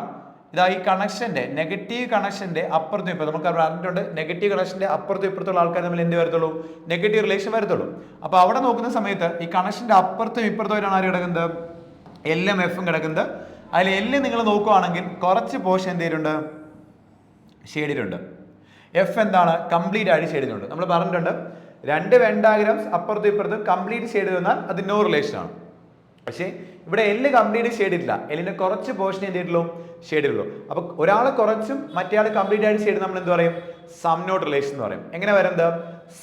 ഇതാ ഈ കണക്ഷന്റെ നെഗറ്റീവ് കണക്ഷന്റെ അപ്പുറത്തും ഇപ്പുറത്തും നമുക്ക് പറഞ്ഞിട്ടുണ്ട്. നെഗറ്റീവ് കണക്ഷന്റെ അപ്പുറത്തും ഇപ്പുറത്തുള്ള ആൾക്കാർ തമ്മിൽ എന്ത് വരത്തുള്ളൂ? നെഗറ്റീവ് റിലേഷൻ വരത്തുള്ളൂ. അപ്പൊ അവിടെ നോക്കുന്ന സമയത്ത് ഈ കണക്ഷന്റെ അപ്പുറത്തും ഇപ്പുറത്തും ആര് കിടക്കുന്നത്? എല്ലും എഫും കിടക്കുന്നത്. അതിൽ എല്ല് നിങ്ങൾ നോക്കുകയാണെങ്കിൽ കുറച്ച് പോർഷൻ എന്ത് ചെയ്തിട്ടുണ്ട്? ഷെയ്ഡിലുണ്ട്. എഫ് എന്താണ്? കംപ്ലീറ്റ് ആയിട്ട് ഷെയ്ഡിലുണ്ട്. നമ്മൾ പറഞ്ഞിട്ടുണ്ട് 2 വെൻ ഡയഗ്രാംസ് അപ്പുറത്തും ഇപ്പുറത്തും കംപ്ലീറ്റ് ഷെയ്ഡ് തന്നാൽ അത് നോ റിലേഷൻ ആണ്. പക്ഷേ ഇവിടെ എല്ല് കംപ്ലീറ്റ് ഷെയ്ഡ് ഇല്ല. എല്ലിന്റെ കുറച്ച് പോർഷൻ എന്ത് ചെയ്തിട്ടുള്ളൂ? ഷെയ്ഡിലുള്ളൂ. അപ്പൊ ഒരാൾ കുറച്ചും മറ്റേ ആൾ കംപ്ലീറ്റ് ആയിട്ട് ഷെയ്ഡ് നമ്മൾ എന്ത് പറയും? സം നോട്ട് റിലേഷൻ എന്ന് പറയും. എങ്ങനെ വരുന്നത്?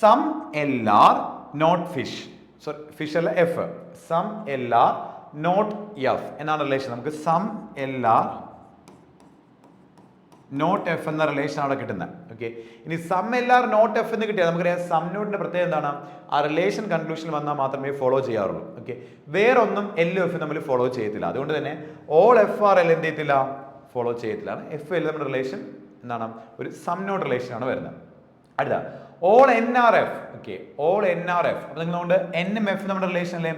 Some L are not fish. Sorry, fish അല്ല, F. Some L are not F എന്നാണ് റിലേഷൻ. നമുക്ക് some L are not F എന്ന റിലേഷൻ അവിടെ കിട്ടുന്നത്. ഓക്കെ, ഇനി some L are not F എന്ന് കിട്ടിയാൽ നമുക്കറിയാം സം നോട്ടിന്റെ പ്രത്യേകത എന്താണ്? ആ റിലേഷൻ കൺക്ലൂഷൻ വന്നാൽ മാത്രമേ ഫോളോ ചെയ്യാറുള്ളൂ. ഓക്കെ, വേറൊന്നും എൽ എഫ് നമ്മൾ ഫോളോ ചെയ്യത്തില്ല. അതുകൊണ്ട് തന്നെ ഓൾ എഫ് ആർ എൽ എന്ത് ചെയ്യത്തില്ല? ഫോളോ ചെയ്യത്തില്ല. എഫ് എൽ നമ്മുടെ റിലേഷൻ എന്താണ്? ഒരു സം നോട്ട് റിലേഷൻ ആണ് വരുന്നത്. അടുത്ത all N are F. Okay, all N are F. അപ്പൊ നിങ്ങളുകൊണ്ട് എന്നും എഫ് നമ്മുടെ റിലേഷൻ അല്ലേ?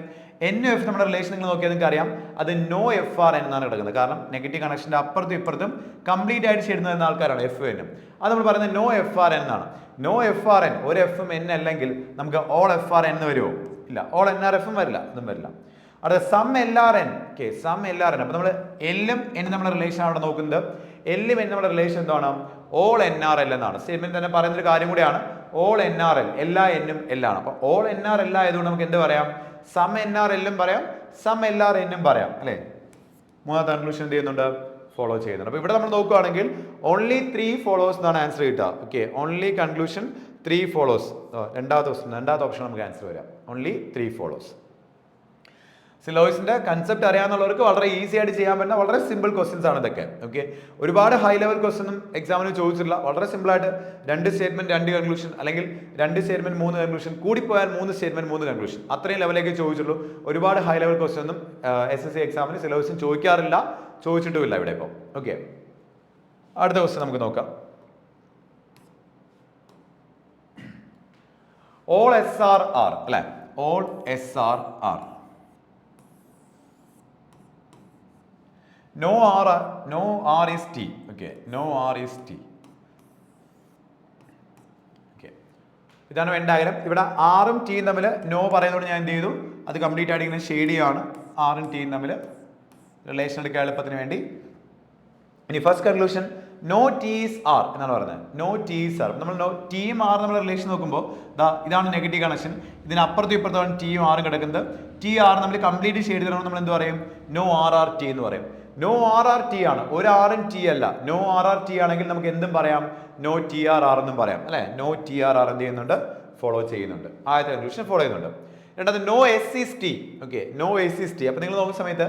എന്നും എഫ് നമ്മുടെ റിലേഷൻ നിങ്ങൾ നോക്കിയാൽ നിങ്ങൾക്ക് അറിയാം അത് നോ എഫ് ആർ എൻ എന്നാണ് കിടക്കുന്നത്. കാരണം നെഗറ്റീവ് കണക്ഷന്റെ അപ്പുറത്തും ഇപ്പുറത്തും കംപ്ലീറ്റ് ആയിട്ട് ചേരുന്ന ആൾക്കാരാണ് എഫ് എന്നും. അത് നമ്മൾ പറയുന്നത് നോ എഫ് ആർ എൻ എന്നാണ്. നോ എഫ് ആർ എൻ ഒരു എഫും എൻ അല്ലെങ്കിൽ നമുക്ക് ഓൾ എഫ് ആർ എൻ എന്ന് വരുമോ? ഇല്ല. ഓൾ എൻ ആർ എഫും വരില്ല, ഇതും വരില്ല. അടുത്ത some L are N. Okay, some L are N. അപ്പൊ നമ്മൾ എല്ലും എന്നും നമ്മുടെ റിലേഷൻ അവിടെ നോക്കുന്നത്. എല്ലും എൻ നമ്മുടെ റിലേഷൻ എന്താണ്? ഓൾ എൻ ആർ എൽ എന്നാണ്. സ്റ്റേറ്റ്മെന്റ് തന്നെ പറയുന്ന ഒരു കാര്യം കൂടിയാണ്. ഓൾ എൻ ആർ എൽ, എല്ലാ എന്നും എല്ലാണ്. അപ്പൊ ഓൾ എൻ ആർ എൽ ആയതുകൊണ്ട് നമുക്ക് എന്ത് പറയാം? സം എൻ ആർ എല്ലും പറയാം, സം എൽ ആർ എന്നും പറയാം അല്ലെ. മൂന്നാമത്തെ കൺക്ലൂഷൻ എന്ത് ചെയ്യുന്നുണ്ട്? ഫോളോ ചെയ്യുന്നുണ്ട്. അപ്പൊ ഇവിടെ നമ്മൾ നോക്കുകയാണെങ്കിൽ ഓൺലി 3 ഫോളോസ് എന്നാണ് ആൻസർ കിട്ടുക. Okay, only conclusion 3 follows. രണ്ടാമത്തെ ഓപ്ഷൻ നമുക്ക് ആൻസർ വരാം. Only 3 follows. സിലോയ്സിന്റെ കൺസെപ്റ്റ് അറിയാവുന്നവർക്ക് വളരെ ഈസി ആയിട്ട് ചെയ്യാൻ പറ്റുന്ന വളരെ സിമ്പിൾ ക്വസ്റ്റ്യൻസ് ആണ് ഇതൊക്കെ. ഓക്കെ, ഒരുപാട് ഹൈ ലെവൽ ക്വസ്റ്റ്യൻ എക്സാമിന് ചോദിച്ചിട്ടില്ല. വളരെ സിമ്പിൾ ആയിട്ട് 2 സ്റ്റേറ്റ്മെന്റ് 2 കൺക്ലൂഷൻ, അല്ലെങ്കിൽ 2 സ്റ്റേറ്റ്മെന്റ് 3 കൺക്ലൂഷൻ, കൂടിപ്പോയാൽ 3 സ്റ്റേറ്റ്മെന്റ് 3 കൺക്ലൂഷൻ, അത്രയും ലെവലിലേക്ക് ചോദിച്ചുള്ളൂ. ഒരുപാട് ഹൈ ലെവൽ ക്വസ്റ്റ്യൻ ഒന്നും SSC എക്സാമിന് സിലോയ്സിന് ചോദിക്കാറില്ല, ചോദിച്ചിട്ടുമില്ല ഇവിടെ ഇപ്പോൾ. ഓക്കെ, അടുത്ത ക്വസ്റ്റ്യൻ നമുക്ക് നോക്കാം. ഓൾ SR R അല്ലെ. All SR R. No R is T. Okay, no R is T. Okay, ഇതാണ് വെൻ ഡയഗ്രാം. ഇവിടെ ആറും ടീയും തമ്മിൽ നോ പറയുന്നതുകൊണ്ട് ഞാൻ എന്ത് ചെയ്തു? അത് കംപ്ലീറ്റ് ആയിട്ട് ഇങ്ങനെ ഷെയ്ഡ് ചെയ്യാണ്. ആറും ടീയും തമ്മിൽ റിലേഷൻ എടുക്കാൻ എളുപ്പത്തിന് വേണ്ടി. ഇനി first conclusion no T is R എന്നാണ് പറയുന്നത്. No T is R. നമ്മൾ ടീയും ആർ നമ്മൾ റിലേഷൻ നോക്കുമ്പോൾ ഇതാണ് നെഗറ്റീവ് കണക്ഷൻ. ഇതിനപ്പുറത്തും ഇപ്പുറത്താണ് ടിയും ആറും കിടക്കുന്നത്. ടി ആർ നമ്മൾ കംപ്ലീറ്റ് ഷെയ്ഡ് ചെയ്യണം. നമ്മൾ എന്ത് പറയും? നോ ആർ ആർ ടി എന്ന് പറയും. നോ ആർ ആർ ടി ആണ്, ഒരു ആറും ടി അല്ല. നോ ആർ ആർ ടി ആണെങ്കിൽ നമുക്ക് എന്തും പറയാം, നോ ടി ആർ ആർ എന്നും പറയാം അല്ലെ. നോ ടി ആർ ആർ എന്ത് ചെയ്യുന്നുണ്ട്? ഫോളോ ചെയ്യുന്നുണ്ട്. ആദ്യത്തെ കൺക്ലൂഷൻ ഫോളോ ചെയ്യുന്നുണ്ട്. രണ്ടാമത് no S is T. Okay, no S is T. അപ്പൊ നിങ്ങൾ നോക്കുന്ന സമയത്ത്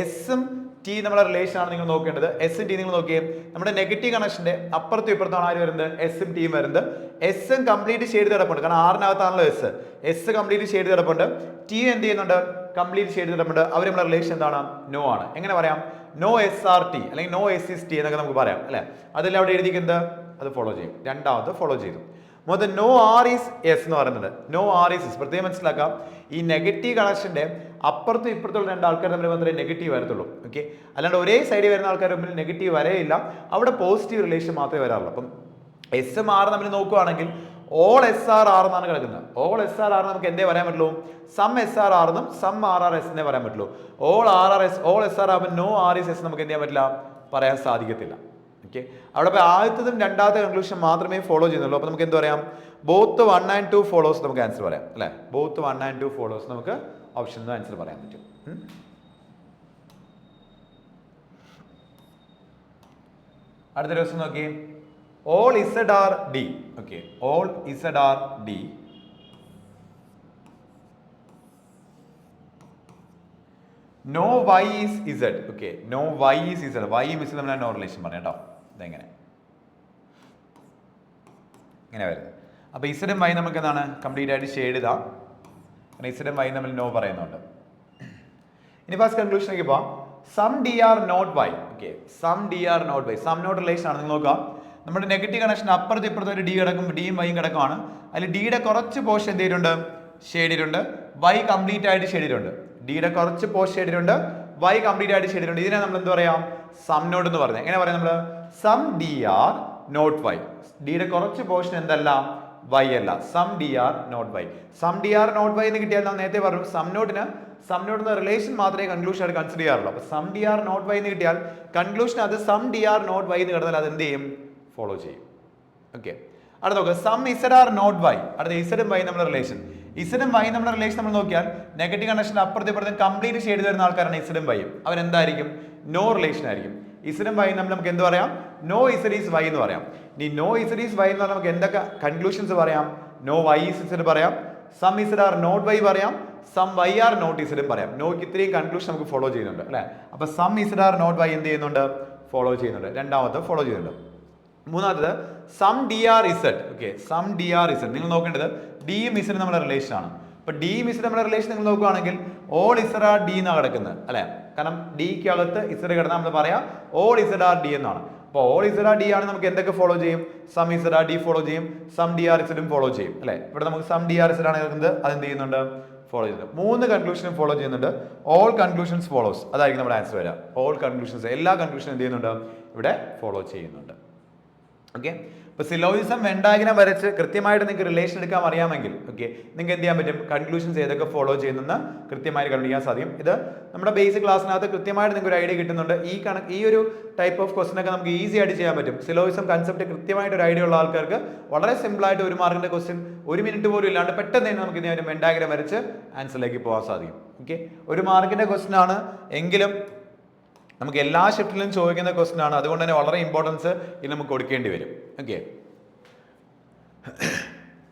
എസും ടി നമ്മുടെ റിലേഷൻ ആണ് നിങ്ങൾ നോക്കേണ്ടത്. എസും ടി നിങ്ങൾ നോക്കിയേ, നമ്മുടെ നെഗറ്റീവ് കണക്ഷന്റെ അപ്പുറത്തും ഇപ്പുറത്താണ് ആര് വരുന്നത്? എസും ടിയും വരുന്നത്. എസും കംപ്ലീറ്റ് ഷെയ്ഡ് കിടപ്പുണ്ട്, കാരണം ആറിനകത്താണല്ലോ എസ്. എസ് കംപ്ലീറ്റ് ഷെയ്ഡ് കിടപ്പുണ്ട്. ടി എന്ത് ചെയ്യുന്നുണ്ട്? കംപ്ലീറ്റ് ഷെയ്ഡ് കിടപ്പുണ്ട്. അവർ നമ്മുടെ റിലേഷൻ എന്താണ്? നോ ആണ്. എങ്ങനെ പറയാം? നോ എസ് ആർ ടി അല്ലെങ്കിൽ നോ എസ് ഇസ് ടി എന്നൊക്കെ നമുക്ക് പറയാം അല്ലെ. അതെല്ലാം അവിടെ എഴുതിക്കുന്നത് അത് ഫോളോ ചെയ്യും. രണ്ടാമത് ഫോളോ ചെയ്തു. മൂന്ന് നോ ആർ ഈസ് എസ് എന്ന് പറയുന്നത്. നോ ആർ ഈസ് എസ് പ്രത്യേകം മനസ്സിലാക്കാം. ഈ നെഗറ്റീവ് കണക്ഷന്റെ അപ്പുറത്തും ഇപ്പുറത്തുള്ള 2 ആൾക്കാർ തമ്മിൽ മാത്രമേ നെഗറ്റീവ് വരത്തുള്ളൂ. ഓക്കെ, അല്ലാണ്ട് ഒരേ സൈഡിൽ വരുന്ന ആൾക്കാർ തമ്മിൽ നെഗറ്റീവ് വരെയില്ല. അവിടെ പോസിറ്റീവ് റിലേഷൻ മാത്രമേ വരാറുള്ളൂ. അപ്പം എസും ആറും തമ്മിൽ നോക്കുകയാണെങ്കിൽ ഓൾ എസ് ആർ ആർ എന്നാണ് കിടക്കുന്നത്. ഓൾ എസ് ആർ ആർ നമുക്ക് എന്തേ പറയാൻ പറ്റുള്ളൂ? സം എസ് ആർ ആർ എന്നും സം ആർ ആർ എസ് എന്നേ പറയാൻ പറ്റുള്ളൂ. All R are S all S are ആകുമ്പോൾ നോ ആർ ഇസ് എസ് നമുക്ക് എന്ത് ചെയ്യാൻ പറ്റില്ല, പറയാൻ സാധിക്കത്തില്ല. ഓക്കെ, അവിടെ ഇപ്പോൾ ആദ്യത്തതും രണ്ടാമത്തെ കൺക്ലൂഷൻ മാത്രമേ ഫോളോ ചെയ്യുന്നുള്ളൂ. അപ്പോൾ നമുക്ക് എന്ത് പറയാം? ബോത്ത് 1 and 2 ഫോളോസ് നമുക്ക് ആൻസർ പറയാം അല്ലേ? ബോത്ത് 1 and 2 ഫോളോസ് നമുക്ക് ഓപ്ഷൻ ആൻസർ പറയാൻ പറ്റും. അടുത്ത ദിവസം നോക്കി, all Z are D. Okay, all Z are D no Y is Z. Okay, no Y is Z. Y miss നമ്മൾ നോ റിലേഷൻ പറയാം കേട്ടോ. ഇതെങ്ങനെ ഇങ്ങനെ വരുന്നത്. അപ്പോൾ ഇസഡും വൈ നമുക്ക് എന്താണ് കംപ്ലീറ്റ് ആയിട്ട് ഷെയ്ഡ് ഇതാ. കാരണം ഇസഡും വൈ നമ്മൾ നോ പറയുന്നുണ്ട്. ഇനി ഫസ്റ്റ് കൺക്ലൂഷനിലേക്ക് പോവാം. Some D are not Y. Okay, some D are not Y. Some not relation ആണ്. നിങ്ങൾ നോക്കാം, നമ്മുടെ നെഗറ്റീവ് കണക്ഷൻ അപ്പുറത്ത് ഇപ്പുറത്ത് ഒരു ഡി കിടക്കും, ഡിയും വൈയും കിടക്കുവാണ്. അതിൽ ഡിയുടെ കുറച്ച് പോർഷൻ എന്ത് ചെയ്തിട്ടുണ്ട്? ഷെയ്ഡ് ചെയ്തിട്ടുണ്ട്. വൈ കംപ്ലീറ്റ് ആയിട്ട് ഷെയ്ഡ് ചെയ്തിട്ടുണ്ട്. ഡിയുടെ കുറച്ച് പോർഷൻ ഷെയ്ഡ് ചെയ്തിട്ടുണ്ട്, വൈ കംപ്ലീറ്റ് ആയിട്ട് ഷെയ്ഡ് ചെയ്തിട്ടുണ്ട്. ഇതിനെ നമ്മൾ എന്ത് പറയാം? സം നോട്ട് എന്ന് പറഞ്ഞത്. എങ്ങനെ പറയാം നമ്മൾ? Some D are not Y. ഡിയുടെ കുറച്ച് പോർഷൻ എന്തല്ല? വൈ അല്ല. Some D are not Y. Some D are not Y എന്ന് കിട്ടിയാൽ നാം നേരത്തെ പറഞ്ഞു സം നോട്ട് റിലേഷൻ മാത്രമേ കൺക്ലൂഷൻ ആയിട്ട് കൺസിഡർ ചെയ്യാറുള്ളൂ. അപ്പോൾ some D are not Y എന്ന് കിട്ടിയാൽ കൺക്ലൂഷൻ അത് some D are not Y എന്ന് കിടന്നാൽ അത് എന്ത് ചെയ്യും? ഫോളോ ചെയ്യും. ഓക്കെ, അടുത്ത നോക്കുക, some Z are not Y. അടുത്ത ഇസഡും വൈ നമ്മുടെ റിലേഷൻ. ഇസഡും വൈ നമ്മുടെ റിലേഷൻ നമ്മൾ നോക്കിയാൽ നെഗറ്റീവ് കണക്ഷൻ അപ്പുറത്തെ ഇപ്പുറത്തും കംപ്ലീറ്റ് ഷെയ്ഡ് വരുന്ന ആൾക്കാരാണ് ഇസഡും വൈയും. അവരെന്തായിരിക്കും? നോ റിലേഷൻ ആയിരിക്കും. ഇസഡും വൈ നമ്മൾ നമുക്ക് എന്ത് പറയാം? നോ ഇസഡ് ഈസ് വൈ എന്ന് പറയാം. ഇനി നോ ഇസഡ് ഈസ് വൈ എന്ന് പറഞ്ഞാൽ നമുക്ക് എന്തൊക്കെ കൺക്ലൂഷൻസ് പറയാം? നോ വൈ ഈസ് ഇസഡ് പറയാം, some Z are not Y പറയാം, സം വൈ ആർ നോട്ട് ഇസഡും പറയാം. നോക്ക് ഇത്രയും കൺക്ലൂഷൻ നമുക്ക് ഫോളോ ചെയ്യുന്നുണ്ട് അല്ലേ? അപ്പൊ some Z are not Y എന്ത് ചെയ്യുന്നുണ്ട്? ഫോളോ ചെയ്യുന്നുണ്ട്. രണ്ടാമത്തെ ഫോളോ ചെയ്യുന്നുണ്ട്. മൂന്നാമത്തത് some D are Z. Okay, some D are Z. നിങ്ങൾ നോക്കേണ്ടത് ഡിയും ഇസഡും നമ്മുടെ റിലേഷൻ ആണ്. അപ്പൊ ഡിയും ഇസഡും നമ്മുടെ റിലേഷൻ നിങ്ങൾ നോക്കുകയാണെങ്കിൽ ഓൾ ഇസഡ് ആർ ഡി എന്നാണ് കിടക്കുന്നത് അല്ലെ? കാരണം ഡിക്ക് അകത്ത് ഇസഡ് കിടന്നാൽ നമ്മൾ പറയാം ഓൾ ഇസഡ് ആർ ഡി എന്നാണ്. അപ്പോൾ ഓൾ ഇസഡ് ആർ ഡി ആണ് നമുക്ക് എന്തൊക്കെ ഫോളോ ചെയ്യും? Some Z are D follow ചെയ്യും, സം ഡി ആർ ഇസഡും ഫോളോ ചെയ്യും അല്ലെ? ഇവിടെ നമുക്ക് സം ഡി ആർ ഇസഡ് ആണ് കിടക്കുന്നത്, അതെന്ത് ചെയ്യുന്നുണ്ട്? ഫോളോ ചെയ്യുന്നുണ്ട്. മൂന്ന് കൺക്ലൂഷനും ഫോളോ ചെയ്യുന്നുണ്ട്. ഓൾ കൺക്ലൂഷൻസ് ഫോളോസ്, അതായിരിക്കും നമ്മുടെ ആൻസർ വരിക. ഓൾ കൺക്ലൂഷൻസ്, എല്ലാ കൺക്ലൂഷനും എന്ത് ചെയ്യുന്നുണ്ട്? ഇവിടെ ഫോളോ ചെയ്യുന്നുണ്ട്. ഓക്കെ, ഇപ്പോൾ സിലോജിസം വെൻ ഡയഗ്രം വരച്ച് കൃത്യമായിട്ട് നിങ്ങൾക്ക് റിലേഷൻ എടുക്കാൻ അറിയാമെങ്കിൽ ഓക്കെ നിങ്ങൾക്ക് എന്ത് ചെയ്യാൻ പറ്റും? കൺക്ലൂഷൻസ് ഏതൊക്കെ ഫോളോ ചെയ്യുന്നെന്ന് കൃത്യമായിട്ട് കണ്ടുപിടിക്കാൻ സാധിക്കും. ഇത് നമ്മുടെ ബേസിക് ക്ലാസ്സിനകത്ത് കൃത്യമായിട്ട് നിങ്ങൾക്ക് ഒരു ഐഡിയ കിട്ടുന്നുണ്ട്. ഈ ഒരു ടൈപ്പ് ഓഫ് ക്വസ്റ്റൻ ഒക്കെ നമുക്ക് ഈസി ആയിട്ട് ചെയ്യാൻ പറ്റും. സിലോജിസം കൺസെപ്റ്റ് കൃത്യമായിട്ട് ഒരു ഐഡിയ ഉള്ള ആൾക്കാർക്ക് വളരെ സിമ്പിൾ ആയിട്ട് 1 മാർക്കിന്റെ ക്വസ്റ്റ്യൻ 1 മിനിറ്റ് പോലും ഇല്ലാണ്ട് പെട്ടെന്ന് തന്നെ നമുക്ക് ഇതിനെ വെൻ ഡയഗ്രം വരച്ച് ആൻസറിലേക്ക് പോകാൻ സാധിക്കും. ഓക്കെ, 1 മാർക്കിന്റെ ക്വസ്റ്റൻ ആണ് എങ്കിലും നമുക്ക് എല്ലാ ഷിഫ്റ്റിലും ചോദിക്കുന്ന ക്വസ്റ്റൻ ആണ്. അതുകൊണ്ട് തന്നെ വളരെ ഇമ്പോർട്ടൻസ് ഇത് നമുക്ക് കൊടുക്കേണ്ടി വരും. ഓക്കെ,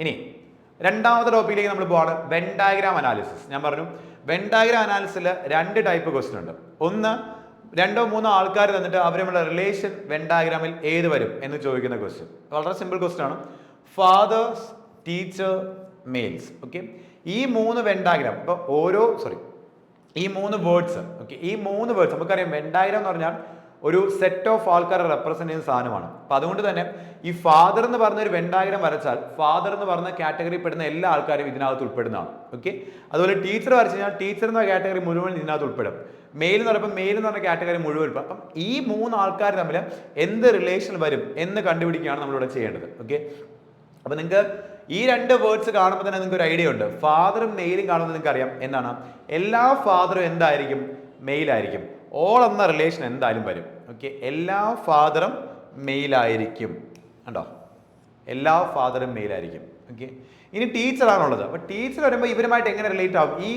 ഇനി രണ്ടാമത്തെ ടോപ്പിക്കിലേക്ക് നമ്മൾ പോവാണ്, വെൻ ഡയഗ്രാം അനാലിസിസ്. ഞാൻ പറഞ്ഞു വെൻ ഡയഗ്രാം അനാലിസിസിൽ 2 ടൈപ്പ് ക്വസ്റ്റൻ ഉണ്ട്. ഒന്ന് 2-3 ആൾക്കാർ തന്നിട്ട് അവർ നമ്മുടെ റിലേഷൻ വെൻ ഡയഗ്രാമിൽ ഏത് വരും എന്ന് ചോദിക്കുന്ന ക്വസ്റ്റൻ. വളരെ സിമ്പിൾ ക്വസ്റ്റൻ ആണ്. Fathers, teacher, males. ഓക്കെ, ഈ 3 വെൻ ഡയഗ്രാം ഇപ്പോൾ ഈ 3 വേർഡ്സ് ഓക്കെ, ഈ 3 വേർഡ്സ് നമുക്കറിയാം വെൻ ഡയഗ്രാം എന്ന് പറഞ്ഞാൽ ഒരു സെറ്റ് ഓഫ് ആൾക്കാരെ റെപ്രസെന്റ് ചെയ്യുന്ന സാധനമാണ്. അപ്പൊ അതുകൊണ്ട് തന്നെ ഈ ഫാദർ എന്ന് പറഞ്ഞ ഒരു വെൻ ഡയഗ്രാം വരച്ചാൽ ഫാദർ എന്ന് പറഞ്ഞ കാറ്റഗറി പെടുന്ന എല്ലാ ആൾക്കാരും ഇതിനകത്ത് ഉൾപ്പെടുന്നതാണ്. ഓക്കെ, അതുപോലെ ടീച്ചർ വരച്ചു കഴിഞ്ഞാൽ ടീച്ചർ എന്ന കാറ്റഗറി മുഴുവൻ ഇതിനകത്ത് ഉൾപ്പെടും. മെയിൽ എന്ന് പറയുമ്പോൾ മെയിൽ എന്ന് പറഞ്ഞ കാറ്റഗറി മുഴുവൻ ഉൾപ്പെടും. അപ്പം ഈ 3 ആൾക്കാർ തമ്മിൽ എന്ത് റിലേഷൻ വരും എന്ന് കണ്ടുപിടിക്കുകയാണ് നമ്മളിവിടെ ചെയ്യേണ്ടത്. ഓക്കെ, അപ്പൊ നിങ്ങൾക്ക് ഈ 2 വേർഡ്സ് കാണുമ്പോൾ തന്നെ നിങ്ങൾക്ക് ഒരു ഐഡിയ ഉണ്ട്. ഫാദറും മെയിലും കാണുമ്പോൾ നിങ്ങൾക്ക് അറിയാം എന്താണ്, എല്ലാ ഫാദറും എന്തായിരിക്കും? മെയിലായിരിക്കും. ഓൾ എന്ന റിലേഷൻ എന്തായാലും വരും. ഓക്കെ, എല്ലാ ഫാദറും മെയിലായിരിക്കും. കണ്ടോ, എല്ലാ ഫാദറും മെയിലായിരിക്കും. ഓക്കെ, ഇനി ടീച്ചറാണുള്ളത്. അപ്പോൾ ടീച്ചർ വരുമ്പോൾ ഇവരുമായിട്ട് എങ്ങനെ റിലേറ്റ് ആവും? ഈ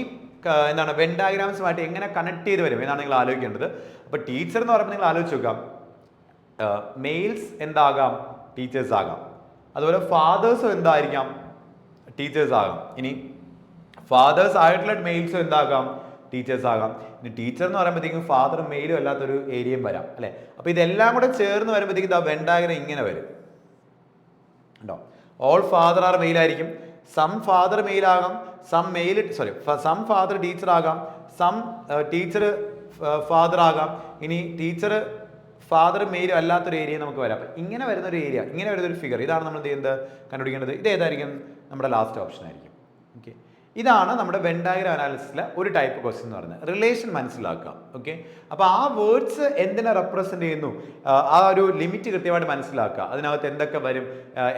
എന്താണ് വെൻ ഡയഗ്രാംസുമായിട്ട് എങ്ങനെ കണക്ട് ചെയ്ത് വരും എന്നാണ് നിങ്ങൾ ആലോചിക്കേണ്ടത്. അപ്പോൾ ടീച്ചർ എന്ന് പറയുമ്പോൾ നിങ്ങൾ ആലോചിച്ച് നോക്കാം, മെയിൽസ് എന്താകാം? ടീച്ചേഴ്സ് ആകാം. അതുപോലെ ഫാദേഴ്സും എന്തായിരിക്കാം? ടീച്ചേഴ്സ് ആകാം. ഇനി ഫാദേഴ്സ് ആയിട്ടുള്ള മെയിൽസും എന്താകാം? ടീച്ചേഴ്സ് ആകാം. ഇനി ടീച്ചർ എന്ന് പറയുമ്പോഴത്തേക്കും ഫാദറും മെയിലും അല്ലാത്തൊരു ഏരിയയും വരാം അല്ലെ? അപ്പൊ ഇതെല്ലാം കൂടെ ചേർന്ന് വരുമ്പോഴത്തേക്കും ഇതാ വെൻ ഡയഗ്രാം ഇങ്ങനെ വരും. ഉണ്ടോ, ഓൾ ഫാദർ ആർ മെയിൽ ആയിരിക്കും. സം ഫാദർ മെയിൽ ആകാം, സം ഫാദർ ടീച്ചർ ആകാം, സം ടീച്ചർ ഫാദർ ആകാം. ഇനി ടീച്ചർ ഫാദർ മെയിലും അല്ലാത്തൊരു ഏരിയ നമുക്ക് വരാം. അപ്പം ഇങ്ങനെ വരുന്ന ഒരു ഏരിയ, ഇങ്ങനെ വരുന്ന ഒരു ഫിഗർ, ഇതാണ് നമ്മൾ എന്ത് ചെയ്യുന്നത്? കണ്ടുപിടിക്കേണ്ടത്. ഇത് ഏതായിരിക്കും? നമ്മുടെ ലാസ്റ്റ് ഓപ്ഷൻ ആയിരിക്കും. ഓക്കെ, ഇതാണ് നമ്മുടെ വെൻ ഡയഗ്രം അനാലിസിസിലെ ഒരു ടൈപ്പ് ക്വസ്റ്റ്യൻ എന്ന് പറയുന്നത്. റിലേഷൻ മനസ്സിലാക്കുക. ഓക്കെ, അപ്പോൾ ആ വേർഡ്സ് എന്തിനെ റെപ്രസെന്റ് ചെയ്യുന്നു, ആ ഒരു ലിമിറ്റ് കൃത്യമായിട്ട് മനസ്സിലാക്കുക. അതിനകത്ത് എന്തൊക്കെ വരും,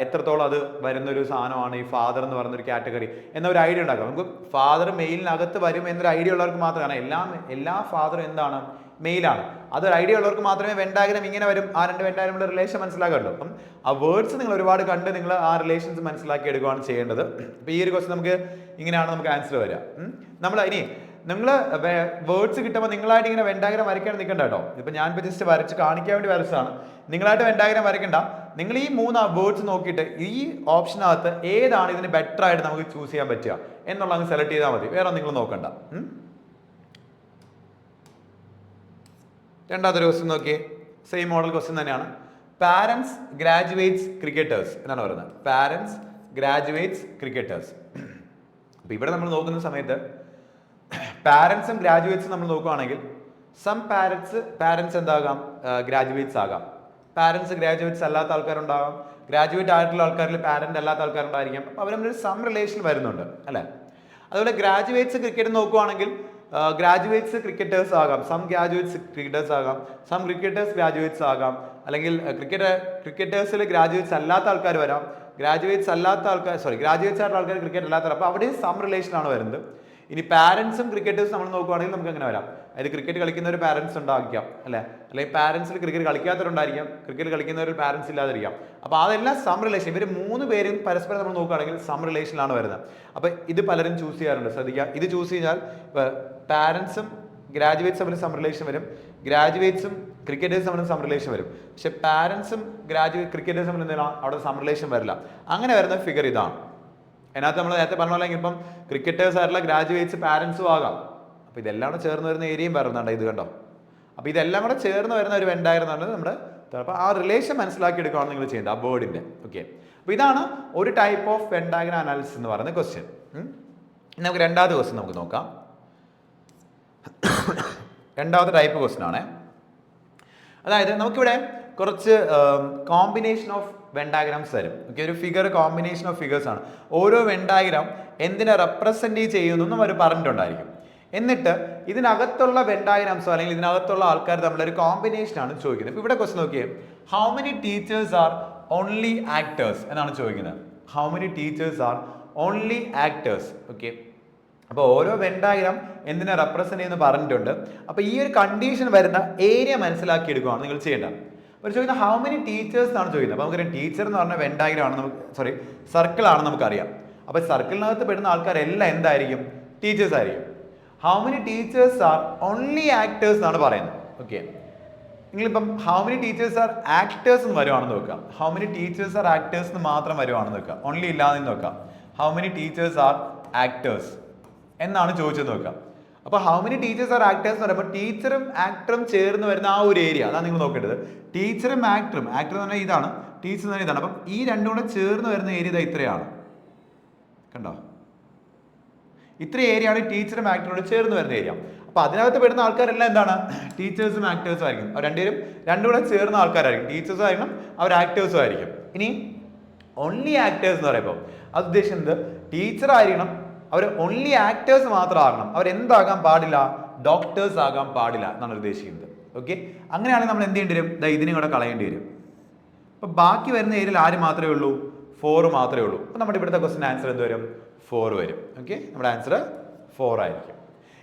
എത്രത്തോളം അത് വരുന്നൊരു സാധനമാണ് ഈ ഫാദർ എന്ന് പറയുന്ന ഒരു കാറ്റഗറി എന്നൊരു ഐഡിയ ഉണ്ടാക്കുക. നമുക്ക് ഫാദർ മെയിലിനകത്ത് വരും എന്നൊരു ഐഡിയ ഉള്ളവർക്ക് മാത്രമാണ്. എല്ലാ ഫാദറും എന്താണ്, മെയിലാണ്. അതൊരു ഐഡിയ ഉള്ളവർക്ക് മാത്രമേ വെൻ ഡയഗ്രം ഇങ്ങനെ വരും, ആ രണ്ട് വെൻ ഡയഗ്രാമിന്റെ റിലേഷൻ മനസ്സിലാക്കുള്ളൂ. അപ്പം ആ വേർഡ്സ് നിങ്ങൾ ഒരുപാട് കണ്ട് നിങ്ങൾ ആ റിലേഷൻസ് മനസ്സിലാക്കി എടുക്കുകയാണ് ചെയ്യേണ്ടത്. അപ്പോൾ ഈ ഒരു ക്വസ്റ്റ്യൻ നമുക്ക് ഇങ്ങനെയാണ് നമുക്ക് ആൻസർ വരിക. നമ്മൾ ഇനി നിങ്ങൾ വേർഡ്സ് കിട്ടുമ്പോൾ നിങ്ങളായിട്ട് ഇങ്ങനെ വെൻ ഡയഗ്രം വരയ്ക്കാൻ നിൽക്കണ്ട കേട്ടോ. ഇപ്പം ഞാനിപ്പോൾ ജസ്റ്റ് വരച്ച് കാണിക്കാൻ വേണ്ടി വരച്ചതാണ്. നിങ്ങളായിട്ട് വെൻ ഡയഗ്രം വരയ്ക്കണ്ട. നിങ്ങൾ ഈ 3 വേർഡ്സ് നോക്കിയിട്ട് ഈ ഓപ്ഷനകത്ത് ഏതാണ് ഇതിന് ബെറ്റർ ആയിട്ട് നമുക്ക് ചൂസ് ചെയ്യാൻ പറ്റുക എന്നുള്ളത് സെലക്ട് ചെയ്താൽ മതി. വേറെ നിങ്ങൾ നോക്കണ്ട. രണ്ടാമത്തെ ക്വസ്റ്റ്യൻ നോക്കിയേ, സെയിം മോഡൽ ക്വസ്റ്റ്യൻ തന്നെയാണ്. പാരൻസ് ഗ്രാജുവേറ്റ്സ് ക്രിക്കറ്റേഴ്സ് എന്നാണ് പറയുന്നത്. Parents graduates cricketers. അപ്പോൾ ഇവിടെ നമ്മൾ നോക്കുന്ന സമയത്ത് പാരൻസും ഗ്രാജുവേറ്റ്സും നമ്മൾ നോക്കുകയാണെങ്കിൽ സം പാരൻസ് എന്താകാം, ഗ്രാജുവേറ്റ്സ് ആകാം. പാരൻസ് ഗ്രാജുവേറ്റ്സ് അല്ലാത്ത ആൾക്കാരുണ്ടാകാം. ഗ്രാജുവേറ്റ് ആയിട്ടുള്ള ആൾക്കാരിൽ പാരന്റ് അല്ലാത്ത ആൾക്കാരുണ്ടായിരിക്കാം. അപ്പോൾ അവർ തമ്മിൽ സം റിലേഷൻ വരുന്നുണ്ട് അല്ലേ. അതുപോലെ ഗ്രാജുവേറ്റ്സ് ക്രിക്കറ്റ് നോക്കുകയാണെങ്കിൽ ഗ്രാജുവേറ്റ്സ് ക്രിക്കറ്റേഴ്സ് ആകാം, സം ഗ്രാജുവേറ്റ്സ് ക്രിക്കറ്റേഴ്സ് ആകാം, സം ക്രിക്കറ്റേഴ്സ് ഗ്രാജുവേറ്റ്സ് ആകാം. അല്ലെങ്കിൽ ക്രിക്കറ്റേഴ്സിൽ ഗ്രാജുവേറ്റ്സ് അല്ലാത്ത ആൾക്കാർ വരാം, ഗ്രാജുവേറ്റ്സ് ആയിട്ടുള്ള ആൾക്കാർ ക്രിക്കറ്റ് അല്ലാത്ത. അപ്പോൾ അവിടെ സം റിലേഷനാണ് വരുന്നത്. ഇനി പാരൻസും ക്രിക്കറ്റേഴ്സും നമ്മൾ നോക്കുകയാണെങ്കിൽ നമുക്ക് എങ്ങനെ വരാം, അതായത് ക്രിക്കറ്റ് കളിക്കുന്ന ഒരു പാരൻസ് ഉണ്ടായിരിക്കാം അല്ലെ, അല്ലെങ്കിൽ പാരൻസിൽ ക്രിക്കറ്റ് കളിക്കാത്തവരുണ്ടായിരിക്കാം, ക്രിക്കറ്റ് കളിക്കുന്നവരിൽ പാരൻസ് ഇല്ലാതിരിക്കാം. അപ്പോൾ അതെല്ലാം സം റിലേഷൻ. ഇവർ 3 പേരും പരസ്പരം നമ്മൾ നോക്കുകയാണെങ്കിൽ സം റിലേഷനിലാണ് വരുന്നത്. അപ്പോൾ ഇത് പലരും ചൂസ് ചെയ്യാറുണ്ട്, ശ്രദ്ധിക്കുക. ഇത് ചൂസ് ചെയ്താൽ പാരൻസും ഗ്രാജുവേറ്റ്സ് തമ്മിൽ സം റിലേഷൻ വരും, ഗ്രാജുവേറ്റ്സും ക്രിക്കറ്റേഴ്സ് തമ്മിൽ സം റിലേഷൻ വരും. പക്ഷെ പാരൻസും ക്രിക്കറ്റേഴ്സ് തമ്മിൽ എന്തെങ്കിലും അവിടെ സം റിലേഷൻ വരില്ല. അങ്ങനെ വരുന്ന ഫിഗർ ഇതാണ്. അതിനകത്ത് നമ്മൾ നേരത്തെ പറഞ്ഞ പോലെ ഇപ്പം ക്രിക്കറ്റേഴ്സ് ആയിട്ടുള്ള ഗ്രാജുവേറ്റ്സ് പാരൻസും ആകാം. അപ്പോൾ ഇതെല്ലാം കൂടെ ചേർന്ന് വരുന്ന ഏരിയയും വരുന്നുണ്ട്, ഇത് കണ്ടോ. അപ്പോൾ ഇതെല്ലാം കൂടെ ചേർന്ന് വരുന്ന ഒരു വെൻ ഡയഗ്രം എന്ന് നമ്മുടെ. അപ്പോൾ ആ റിലേഷൻ മനസ്സിലാക്കി എടുക്കുകയാണ് നിങ്ങൾ ചെയ്യുന്നത് ആ വേർഡിന്റെ. ഓക്കെ, അപ്പോൾ ഇതാണ് ഒരു type of Venn diagram analysis എന്ന് പറയുന്ന ക്വസ്റ്റ്യൻ. നമുക്ക് രണ്ടാമത്തെ ക്വസ്റ്റ്യൻ നമുക്ക് നോക്കാം. രണ്ടാമത്തെ ടൈപ്പ് ക്വസ്റ്റ്യൻ ആണ്. അതായത് നമുക്കിവിടെ കുറച്ച് കോമ്പിനേഷൻ ഓഫ് വെൻ ഡയഗ്രാംസ് തരും. ഓക്കെ, ഒരു ഫിഗർ കോമ്പിനേഷൻ ഓഫ് ഫിഗേഴ്സ് ആണ്. ഓരോ വെൻ ഡയഗ്രാം എന്തിനെ റെപ്രസെന്റ് ചെയ്യുന്നു എന്നും അവർ പറഞ്ഞിട്ടുണ്ടായിരിക്കും. എന്നിട്ട് ഇതിനകത്തുള്ള വെൻ ഡയഗ്രാംസോ അല്ലെങ്കിൽ ഇതിനകത്തുള്ള ആൾക്കാർ തമ്മിലൊരു കോമ്പിനേഷൻ ആണ് ചോദിക്കുന്നത്. ഇപ്പോൾ ഇവിടെ ക്വസ്റ്റ്യൻ നോക്കിയേ, how many teachers are only actors എന്നാണ് ചോദിക്കുന്നത്. How many teachers are only actors. Okay, അപ്പോൾ ഓരോ വെൻ ഡയഗ്രാം എന്തിനെ റെപ്രസെന്റ് ചെയ്യുന്നു പറഞ്ഞിട്ടുണ്ട്. അപ്പോൾ ഈ ഒരു കണ്ടീഷൻ വരുന്ന ഏരിയ മനസ്സിലാക്കി എടുക്കുകയാണ് നിങ്ങൾ ചെയ്യേണ്ടത്. അവർ ചോദിക്കുന്നത് ഹൗ മെനി ടീച്ചേഴ്സ് ആണ് ചോദിക്കുന്നത്. അപ്പോൾ നമുക്കറിയാം ടീച്ചർ എന്ന് പറഞ്ഞാൽ വെൻ ഡയഗ്രാം ആണ്, സർക്കിൾ ആണ് നമുക്കറിയാം. അപ്പോൾ സർക്കിളിനകത്ത് പെടുന്ന ആൾക്കാരെല്ലാം എന്തായിരിക്കും, ടീച്ചേഴ്സ് ആയിരിക്കും. How many teachers are only actors എന്നാണ് പറയുന്നത്. ഓക്കെ, നിങ്ങളിപ്പം how many teachers are actors എന്ന് വരുവാണെന്ന് നോക്കാം. How many teachers are actors എന്ന് മാത്രം വരുവാണെന്ന് നോക്കാം, ഓൺലി ഇല്ലാതെ നോക്കാം. How many teachers are actors എന്നാണ് ചോദിച്ചത് നോക്കാം. അപ്പോൾ how many teachers are actors എന്ന് പറയുമ്പോൾ ടീച്ചറും ആക്ടറും ചേർന്ന് വരുന്ന ആ ഒരു ഏരിയ അതാണ് നിങ്ങൾ നോക്കേണ്ടത്. ടീച്ചറും ആക്ടർ എന്ന് പറഞ്ഞാൽ ഇതാണ്, ടീച്ചർ എന്ന് പറഞ്ഞാൽ ഇതാണ്. അപ്പം ഈ രണ്ടും കൂടെ ചേർന്ന് വരുന്ന ഏരിയ ഇത്രയാണ്, കണ്ടോ. ഇത്ര ഏരിയ ആണ് ടീച്ചറും ആക്ടറോട് ചേർന്ന് വരുന്ന ഏരിയ. അപ്പോൾ അതിനകത്ത് പെടുന്ന ആൾക്കാരെല്ലാം എന്താണ്, ടീച്ചേഴ്സും ആക്ടേഴ്സും ആയിരിക്കും. അവർ രണ്ടും കൂടെ ചേർന്ന ആൾക്കാരായിരിക്കും. ടീച്ചേഴ്സും ആയിരിക്കണം, അവർ ആക്ടേഴ്സും ആയിരിക്കും. ഇനി ഓൺലി ആക്ടേഴ്സ് എന്ന് പറയുമ്പോൾ അത് ഉദ്ദേശിക്കുന്നത് ടീച്ചർ ആയിരിക്കണം, അവർ ഓൺലി ആക്ടേഴ്സ് മാത്രം ആകണം. അവരെന്താകാൻ പാടില്ല, ഡോക്ടേഴ്സ് ആകാൻ പാടില്ല എന്നാണ് ഉദ്ദേശിക്കുന്നത്. ഓക്കെ, അങ്ങനെയാണെങ്കിൽ നമ്മൾ എന്ത് ചെയ്യേണ്ടി വരും, ഇതിനും കൂടെ കളയേണ്ടി വരും. അപ്പോൾ ബാക്കി വരുന്ന ഏരിയയിൽ ആര് മാത്രമേ ഉള്ളൂ, 4 മാത്രമേ ഉള്ളൂ. അപ്പോൾ നമ്മുടെ ഇവിടുത്തെ ക്വസ്റ്റ്യൻ ആൻസർ എന്ത് വരും, 4 വരും. ഓക്കെ, നമ്മുടെ ആൻസർ 4 ആയിരിക്കും.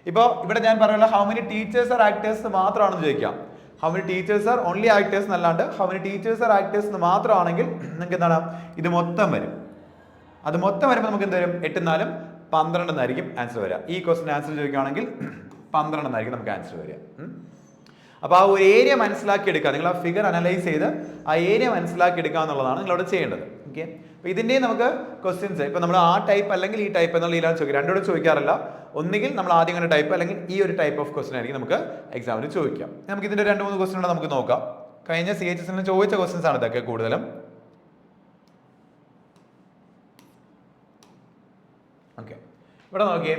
ഇപ്പോൾ ഇവിടെ ഞാൻ പറയുന്നത് how many teachers are actors മാത്രമാണെന്ന് ചോദിക്കാം. How many teachers are only actors എന്നല്ലാണ്ട് how many teachers are actors എന്ന് മാത്രമാണെങ്കിൽ നിങ്ങൾക്ക് എന്താണ്, ഇത് മൊത്തം വരും. അത് മൊത്തം വരുമ്പോൾ നമുക്ക് എന്ത് വരും, 8 × 4 = 12 എന്നായിരിക്കും ആൻസർ വരിക. ഈ ക്വസ്റ്റ്യൻ ആൻസർ ചോദിക്കുകയാണെങ്കിൽ 12 എന്നായിരിക്കും നമുക്ക് ആൻസർ വരിക. അപ്പോൾ ആ ഒരു ഏരിയ മനസ്സിലാക്കി എടുക്കുക, നിങ്ങൾ ആ ഫിഗർ അനലൈസ് ചെയ്ത് ആ ഏരിയ മനസ്സിലാക്കി എടുക്കുക എന്നുള്ളതാണ് നിങ്ങളവിടെ ചെയ്യേണ്ടത്. ഓക്കെ, അപ്പോൾ ഇതിൻ്റെ നമുക്ക് ക്വസ്റ്റ്യൻസ് ഇപ്പോൾ നമ്മൾ ആ ടൈപ്പ് അല്ലെങ്കിൽ ഈ ടൈപ്പ് എന്നുള്ള ഇതിലാണ് ചോദിക്കുക. രണ്ടോടും ചോദിക്കാറില്ല. ഒന്നുകിൽ നമ്മൾ ആദ്യം ഇങ്ങനെ ടൈപ്പ് അല്ലെങ്കിൽ ഈ ഒരു ടൈപ്പ് ഓഫ് ക്വസ്റ്റ്യൻ ആയിരിക്കും നമുക്ക് എക്സാമിന് ചോദിക്കാം. നമുക്ക് ഇതിൻ്റെ 2-3 ക്വസ്റ്റ്യൻ നമുക്ക് നോക്കാം. കഴിഞ്ഞ CHS ചോദിച്ച ക്വസ്റ്റ്യൻസ് ആണ് ഇതൊക്കെ കൂടുതലും. ഓക്കെ, ഇവിടെ നോക്കിയേ,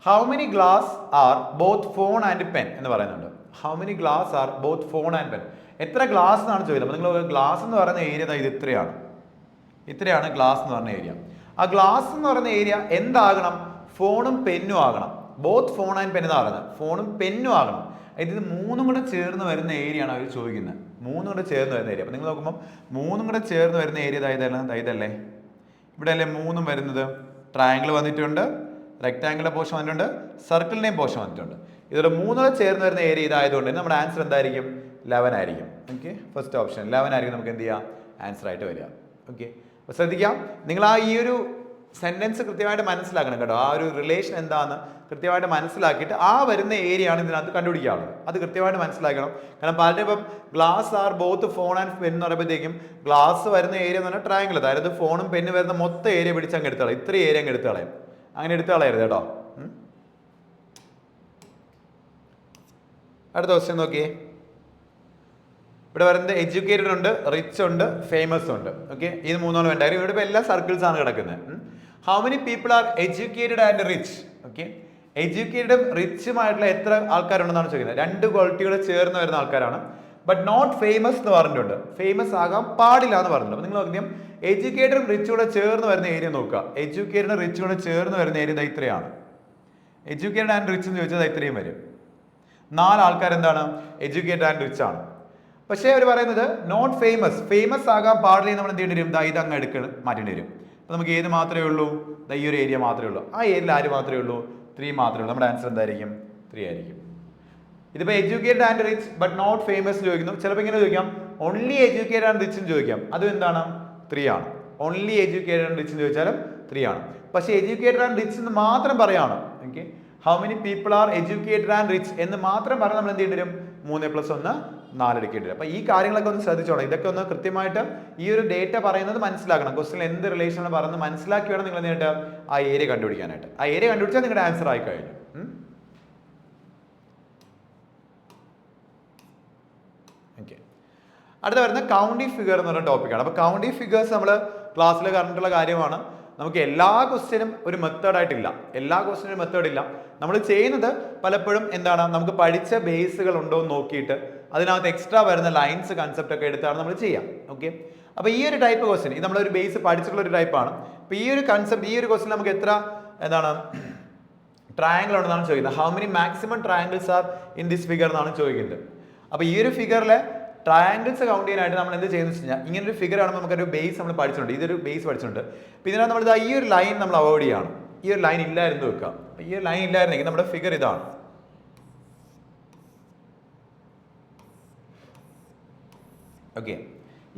how many glass are both phone and pen എന്ന് പറയുന്നുണ്ട്. How many glass are both phone and pen, എത്ര ഗ്ലാസ് എന്നാണ് ചോദിക്കുന്നത്. അപ്പോൾ നിങ്ങൾ ഗ്ലാസ് എന്ന് പറയുന്ന ഏരിയ ഇത് ഇത്രയാണ് ഗ്ലാസ് എന്ന് പറഞ്ഞ ഏരിയ. ആ ഗ്ലാസ് എന്ന് പറയുന്ന ഏരിയ എന്താകണം, ഫോണും പെന്നും ആകണം. ബോത്ത് ഫോൺ ആൻഡ് പെൻ എന്ന് പറയുന്നത്. ഫോണും പെന്നും ആകണം. ഇത് മൂന്നും കൂടെ ചേർന്ന് വരുന്ന ഏരിയ ആണ് അവർ ചോദിക്കുന്നത്. മൂന്നും കൂടെ ചേർന്ന് വരുന്ന ഏരിയ. അപ്പോൾ നിങ്ങൾ നോക്കുമ്പോൾ മൂന്നും കൂടെ ചേർന്ന് വരുന്ന ഏരിയ ഇതല്ലേ, ഇവിടെ അല്ലേ മൂന്നും വരുന്നത്. ട്രയാങ്കിൾ വന്നിട്ടുണ്ട്, റെക്ടാങ്കിളിന്റെ പോർഷൻ വന്നിട്ടുണ്ട്, സർക്കിളിന്റെയും പോർഷൻ വന്നിട്ടുണ്ട്. ഇതൊരു മൂന്നൂടെ ചേർന്ന് വരുന്ന ഏരിയ ഇതായതുകൊണ്ട് നമ്മുടെ ആൻസർ എന്തായിരിക്കും? 11 ആയിരിക്കും. ഓക്കെ, ഫസ്റ്റ് ഓപ്ഷൻ 11 ആയിരിക്കും നമുക്ക് എന്ത് ചെയ്യാം? ആൻസർ ആയിട്ട് വരിക. ഓക്കെ, അപ്പോൾ ശ്രദ്ധിക്കാം, നിങ്ങൾ ഈ ഒരു സെന്റൻസ് കൃത്യമായിട്ട് മനസ്സിലാക്കണം കേട്ടോ. ആ ഒരു റിലേഷൻ എന്താണെന്ന് കൃത്യമായിട്ട് മനസ്സിലാക്കിയിട്ട് ആ വരുന്ന ഏരിയ ആണ് ഇതിനകത്ത് കണ്ടുപിടിക്കാറുള്ളത്. അത് കൃത്യമായിട്ട് മനസ്സിലാക്കണം. കാരണം പലരും ഇപ്പം glass are both phone and pen എന്ന് പറയുമ്പോഴത്തേക്കും ഗ്ലാസ് വരുന്ന ഏരിയ എന്ന് പറഞ്ഞാൽ ട്രയാങ്കിൾ, അതായത് ഫോണും പെന്നും വരുന്ന മൊത്തം ഏരിയ പിടിച്ച് അങ്ങ് എടുത്ത് കളയും. ഇത്രയും ഏരിയ അങ്ങ് എടുത്ത് കളയും. അങ്ങനെ എടുത്ത് കളയരുത് കേട്ടോ. അടുത്ത ക്വസ്റ്റ്യൻ നോക്കിയേ. ഇവിടെ വരുന്നത് എഡ്യൂക്കേറ്റഡ് ഉണ്ട്, റിച്ച് ഉണ്ട്, ഫേമസ് ഉണ്ട്. ഓക്കെ, ഇത് മൂന്നോളം വേണ്ട. ഇവിടെ ഇപ്പോൾ എല്ലാ സർക്കിൾസ് ആണ് കിടക്കുന്നത്. How many people are educated and rich? Okay, എഡ്യൂക്കേറ്റഡും റിച്ചുമായിട്ടുള്ള എത്ര ആൾക്കാരുണ്ടെന്നാണ് ചോദിക്കുന്നത്. രണ്ട് ക്വാളിറ്റികൾ ചേർന്ന് വരുന്ന ആൾക്കാരാണ്. ബട്ട് നോട്ട് ഫേമസ് എന്ന് പറഞ്ഞിട്ടുണ്ട്. ഫേമസ് ആകാൻ പാടില്ല എന്ന് പറഞ്ഞിട്ടുണ്ട്. അപ്പോൾ നിങ്ങൾ നോക്കിയാൽ എഡ്യൂക്കേറ്റഡും റിച്ചും കൂടെ ചേർന്ന് വരുന്ന ഏരിയ നോക്കുക. എഡ്യൂക്കേറ്റഡും റിച്ചും കൂടെ ചേർന്ന് വരുന്ന ഏരിയ ഇത്രയാണ്. എഡ്യൂക്കേറ്റഡ് ആൻഡ് റിച്ച് എന്ന് ചോദിച്ചാൽ ഇത്രയും വരും. 4 ആൾക്കാർ എന്താണ്? എഡ്യൂക്കേറ്റഡ് ആൻഡ് റിച്ച് ആണ്. പക്ഷേ അവർ പറയുന്നത് നോട്ട് ഫേമസ്, ഫേമസ് ആകാൻ പാടില്ല. നമ്മൾ എന്ത് ചെയ്യേണ്ടി വരും? ഇത് അങ്ങ് മാറ്റേണ്ടി വരും. അപ്പോൾ നമുക്ക് ഏത് മാത്രമേ ഉള്ളൂ? ഈ ഒരു ഏരിയ മാത്രമേ ഉള്ളൂ. ആ ഏരിയയിൽ ആര് മാത്രമേ ഉള്ളൂ? 3 മാത്രമേ ഉള്ളൂ. നമ്മുടെ ആൻസർ എന്തായിരിക്കും? 3 ആയിരിക്കും. ഇതിപ്പോൾ educated and rich but not famous ചോദിക്കുന്നു. ചിലപ്പോൾ ഇങ്ങനെ ചോദിക്കാം, ഓൺലി എഡ്യൂക്കേറ്റഡ് ആൻഡ് റിച്ച് എന്ന് ചോദിക്കാം. അതും എന്താണ്? 3 ആണ്. ഓൺലി എഡ്യൂക്കേറ്റഡ് ആൻഡ് റിച്ച് എന്ന് ചോദിച്ചാലും 3 ആണ്. പക്ഷേ എഡ്യൂക്കേറ്റഡ് ആൻഡ് റിച്ച് എന്ന് മാത്രം പറയാണ്. Okay, how many people are educated and rich എന്ന് മാത്രം പറഞ്ഞാൽ നമ്മൾ എന്ത് ചെയ്യേണ്ടി വരും? 3+1 4 എടുക്കേണ്ടി വരും. അപ്പോൾ ഈ കാര്യങ്ങളൊക്കെ ഒന്ന് ശ്രദ്ധിച്ചോണം. ഇതൊക്കെ ഒന്ന് കൃത്യമായിട്ട് ഈ ഒരു ഡേറ്റ പറയുന്നത് മനസ്സിലാക്കണം. ക്വസ്റ്റ്യൻ എന്ത് റിലേഷനാണ് പറയുന്നത് മനസ്സിലാക്കി വേണം നിങ്ങൾ നേരിട്ട് ആ ഏരിയ കണ്ടുപിടിക്കാനായിട്ട്. ആ ഏരിയ കണ്ടുപിടിച്ചാൽ നിങ്ങളുടെ ആൻസർ ആയി കഴിഞ്ഞു. ഓക്കെ, അടുത്ത വരുന്ന കൗണ്ടിങ് ഫിഗർ എന്ന് പറയുന്ന ടോപ്പിക്കാണ്. അപ്പോൾ കൗണ്ടിങ് ഫിഗേഴ്സ് നമ്മൾ ക്ലാസ്സിൽ കണ്ടിട്ടുള്ള കാര്യമാണ്. നമുക്ക് എല്ലാ ക്വസ്റ്റ്യനും ഒരു മെത്തേഡായിട്ടില്ല. എല്ലാ ക്വസ്റ്റ്യനും മെത്തേഡ് ഇല്ല. നമ്മൾ ചെയ്യുന്നത് പലപ്പോഴും എന്താണ്, നമുക്ക് പഠിച്ച ബേസുകൾ ഉണ്ടോ എന്ന് നോക്കിയിട്ട് അതിനകത്ത് എക്സ്ട്രാ വരുന്ന ലൈൻസ് കൺസെപ്റ്റ് ഒക്കെ എടുത്താണ് നമ്മൾ ചെയ്യാം. ഓക്കെ, അപ്പോൾ ഈ ഒരു ടൈപ്പ് ക്വസ്റ്റ്യൻ ഇത് നമ്മളൊരു ബേസ് പഠിച്ചിട്ടുള്ള ഒരു ടൈപ്പാണ്. അപ്പോൾ ഈ ഒരു കൺസെപ്റ്റ്, ഈ ഒരു ക്വസ്റ്റ്യൻ നമുക്ക് എത്ര എന്താണ് ട്രയാങ്കിൾ ഉണ്ടെന്നാണ് ചോദിക്കുന്നത്. How many maximum triangles are in this figure എന്നാണ് ചോദിക്കുന്നത്. അപ്പോൾ ഈ ഒരു ഫിഗറിലെ ട്രയാങ്കിൾസ് കൗണ്ട് ചെയ്യാനായിട്ട് നമ്മൾ എന്ത് ചെയ്യുന്നത് വെച്ച് കഴിഞ്ഞാൽ ഇങ്ങനെ ഒരു ഫിഗർ ആണെങ്കിൽ നമുക്കൊരു ബേസ് നമ്മൾ പഠിച്ചിട്ടുണ്ട്. ഇതൊരു ബേസ് പഠിച്ചിട്ടുണ്ട്. അപ്പോൾ ഇതിനകത്ത് നമ്മൾ ഈ ഒരു ലൈൻ നമ്മൾ അവോയ്ഡ് ചെയ്യണം. ഈ ഒരു ലൈൻ ഇല്ലായിരുന്നു വെക്കാം. ഈ ഒരു ലൈൻ ഇല്ലായിരുന്നെങ്കിൽ നമ്മുടെ ഫിഗർ ഇതാണ്. ഓക്കെ,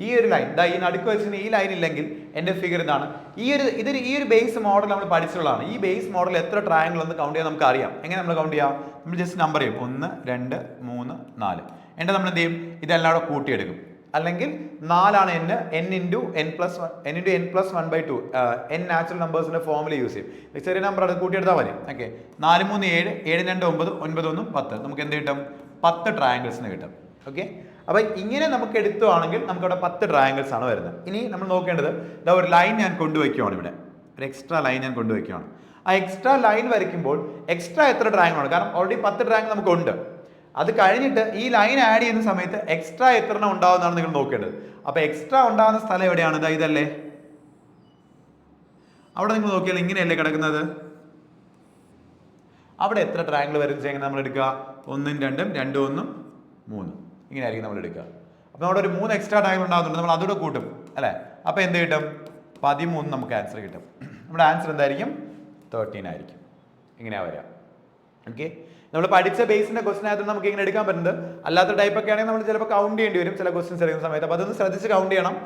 ഈ ഒരു ലൈൻ ഈ നടുക്ക് വെച്ചിട്ട് ഈ ലൈൻ ഇല്ലെങ്കിൽ എൻ്റെ ഫിഗർ ഇതാണ്. ഈ ഒരു ബേസ് മോഡൽ നമ്മൾ പഠിച്ചിട്ടുള്ളതാണ്. ഈ ബേസ് മോഡൽ എത്ര ട്രയാങ്കിൾ എന്ന് കൗണ്ട് ചെയ്യാൻ നമുക്ക് അറിയാം. എങ്ങനെ നമ്മൾ കൗണ്ട് ചെയ്യാം? നമ്മൾ ജസ്റ്റ് നമ്പർ ചെയ്യും 1 2 3 4. എന്നിട്ട് നമ്മൾ എന്ത് ചെയ്യും? ഇതെല്ലാം കൂടെ കൂട്ടിയെടുക്കും. അല്ലെങ്കിൽ 4 n n × n+1/2 n natural നമ്പേഴ്സിന്റെ ഫോർമുല യൂസ് ചെയ്യും. ചെറിയ നമ്പർ അത് കൂട്ടിയെടുത്താൽ മതി. ഓക്കെ, 4 3 7 7 2 9 9 1 10. നമുക്ക് എന്ത് കിട്ടും? 10 ട്രയാങ്കിൾസിന് കിട്ടും. ഓക്കെ, അപ്പോൾ ഇങ്ങനെ നമുക്ക് എടുത്തുവാണെങ്കിൽ നമുക്ക് അവിടെ 10 ട്രയാങ്കിൾസ് ആണ് വരുന്നത്. ഇനി നമ്മൾ നോക്കേണ്ടത് ഒരു ലൈൻ ഞാൻ കൊണ്ടുവയ്ക്കുവാണ്. ഇവിടെ ഒരു എക്സ്ട്രാ ലൈൻ ഞാൻ കൊണ്ടുവയ്ക്കുവാണ്. ആ എക്സ്ട്രാ ലൈൻ വരയ്ക്കുമ്പോൾ എക്സ്ട്രാ എത്ര ട്രയാങ്കിൾ ആണ്? കാരണം ഓൾറെഡി 10 ട്രയാങ്കിൾ നമുക്കുണ്ട്. അത് കഴിഞ്ഞിട്ട് ഈ ലൈൻ ആഡ് ചെയ്യുന്ന സമയത്ത് എക്സ്ട്രാ എത്ര എണ്ണം ഉണ്ടാവുന്നതാണ് നിങ്ങൾ നോക്കേണ്ടത്. അപ്പോൾ എക്സ്ട്രാ ഉണ്ടാകുന്ന സ്ഥലം എവിടെയാണ്? ഇതല്ലേ. അവിടെ നിങ്ങൾ നോക്കിയാൽ ഇങ്ങനെയല്ലേ കിടക്കുന്നത്. അവിടെ എത്ര ട്രയാങ്കിൾ വരും ചെയ്യുന്നത് നമ്മൾ എടുക്കുക? 1 2 2 1 3 ഇങ്ങനെ ആയിരിക്കും നമ്മൾ എടുക്കുക. അപ്പോൾ നമ്മുടെ ഒരു 3 എക്സ്ട്രാ ട്രയാങ്കിൾ ഉണ്ടാകുന്നുണ്ട്. നമ്മൾ അതുകൂടെ കൂട്ടും അല്ലേ. അപ്പോൾ എന്ത് കിട്ടും? 13 നമുക്ക് ആൻസർ കിട്ടും. നമ്മുടെ ആൻസർ എന്തായിരിക്കും? 13 ആയിരിക്കും. ഇങ്ങനെയാ വരിക. ഓക്കെ, നമ്മൾ പഠിച്ച ബേസിന്റെ ക്വസ്റ്റൻ ആയതുകൊണ്ട് നമുക്ക് ഇങ്ങനെ എടുക്കാൻ പറ്റുന്നത്. അല്ലാത്ത ടൈപ്പ് ഒക്കെ ആണെങ്കിൽ നമ്മൾ ചിലപ്പോൾ കൗണ്ട് ചെയ്യേണ്ടി വരും ചില ക്വസ്റ്റ്യൻസ് എടുക്കുന്ന സമയത്ത്. അപ്പോൾ അതൊന്ന് ശ്രദ്ധിച്ച് കൗണ്ട് ചെയ്യണം.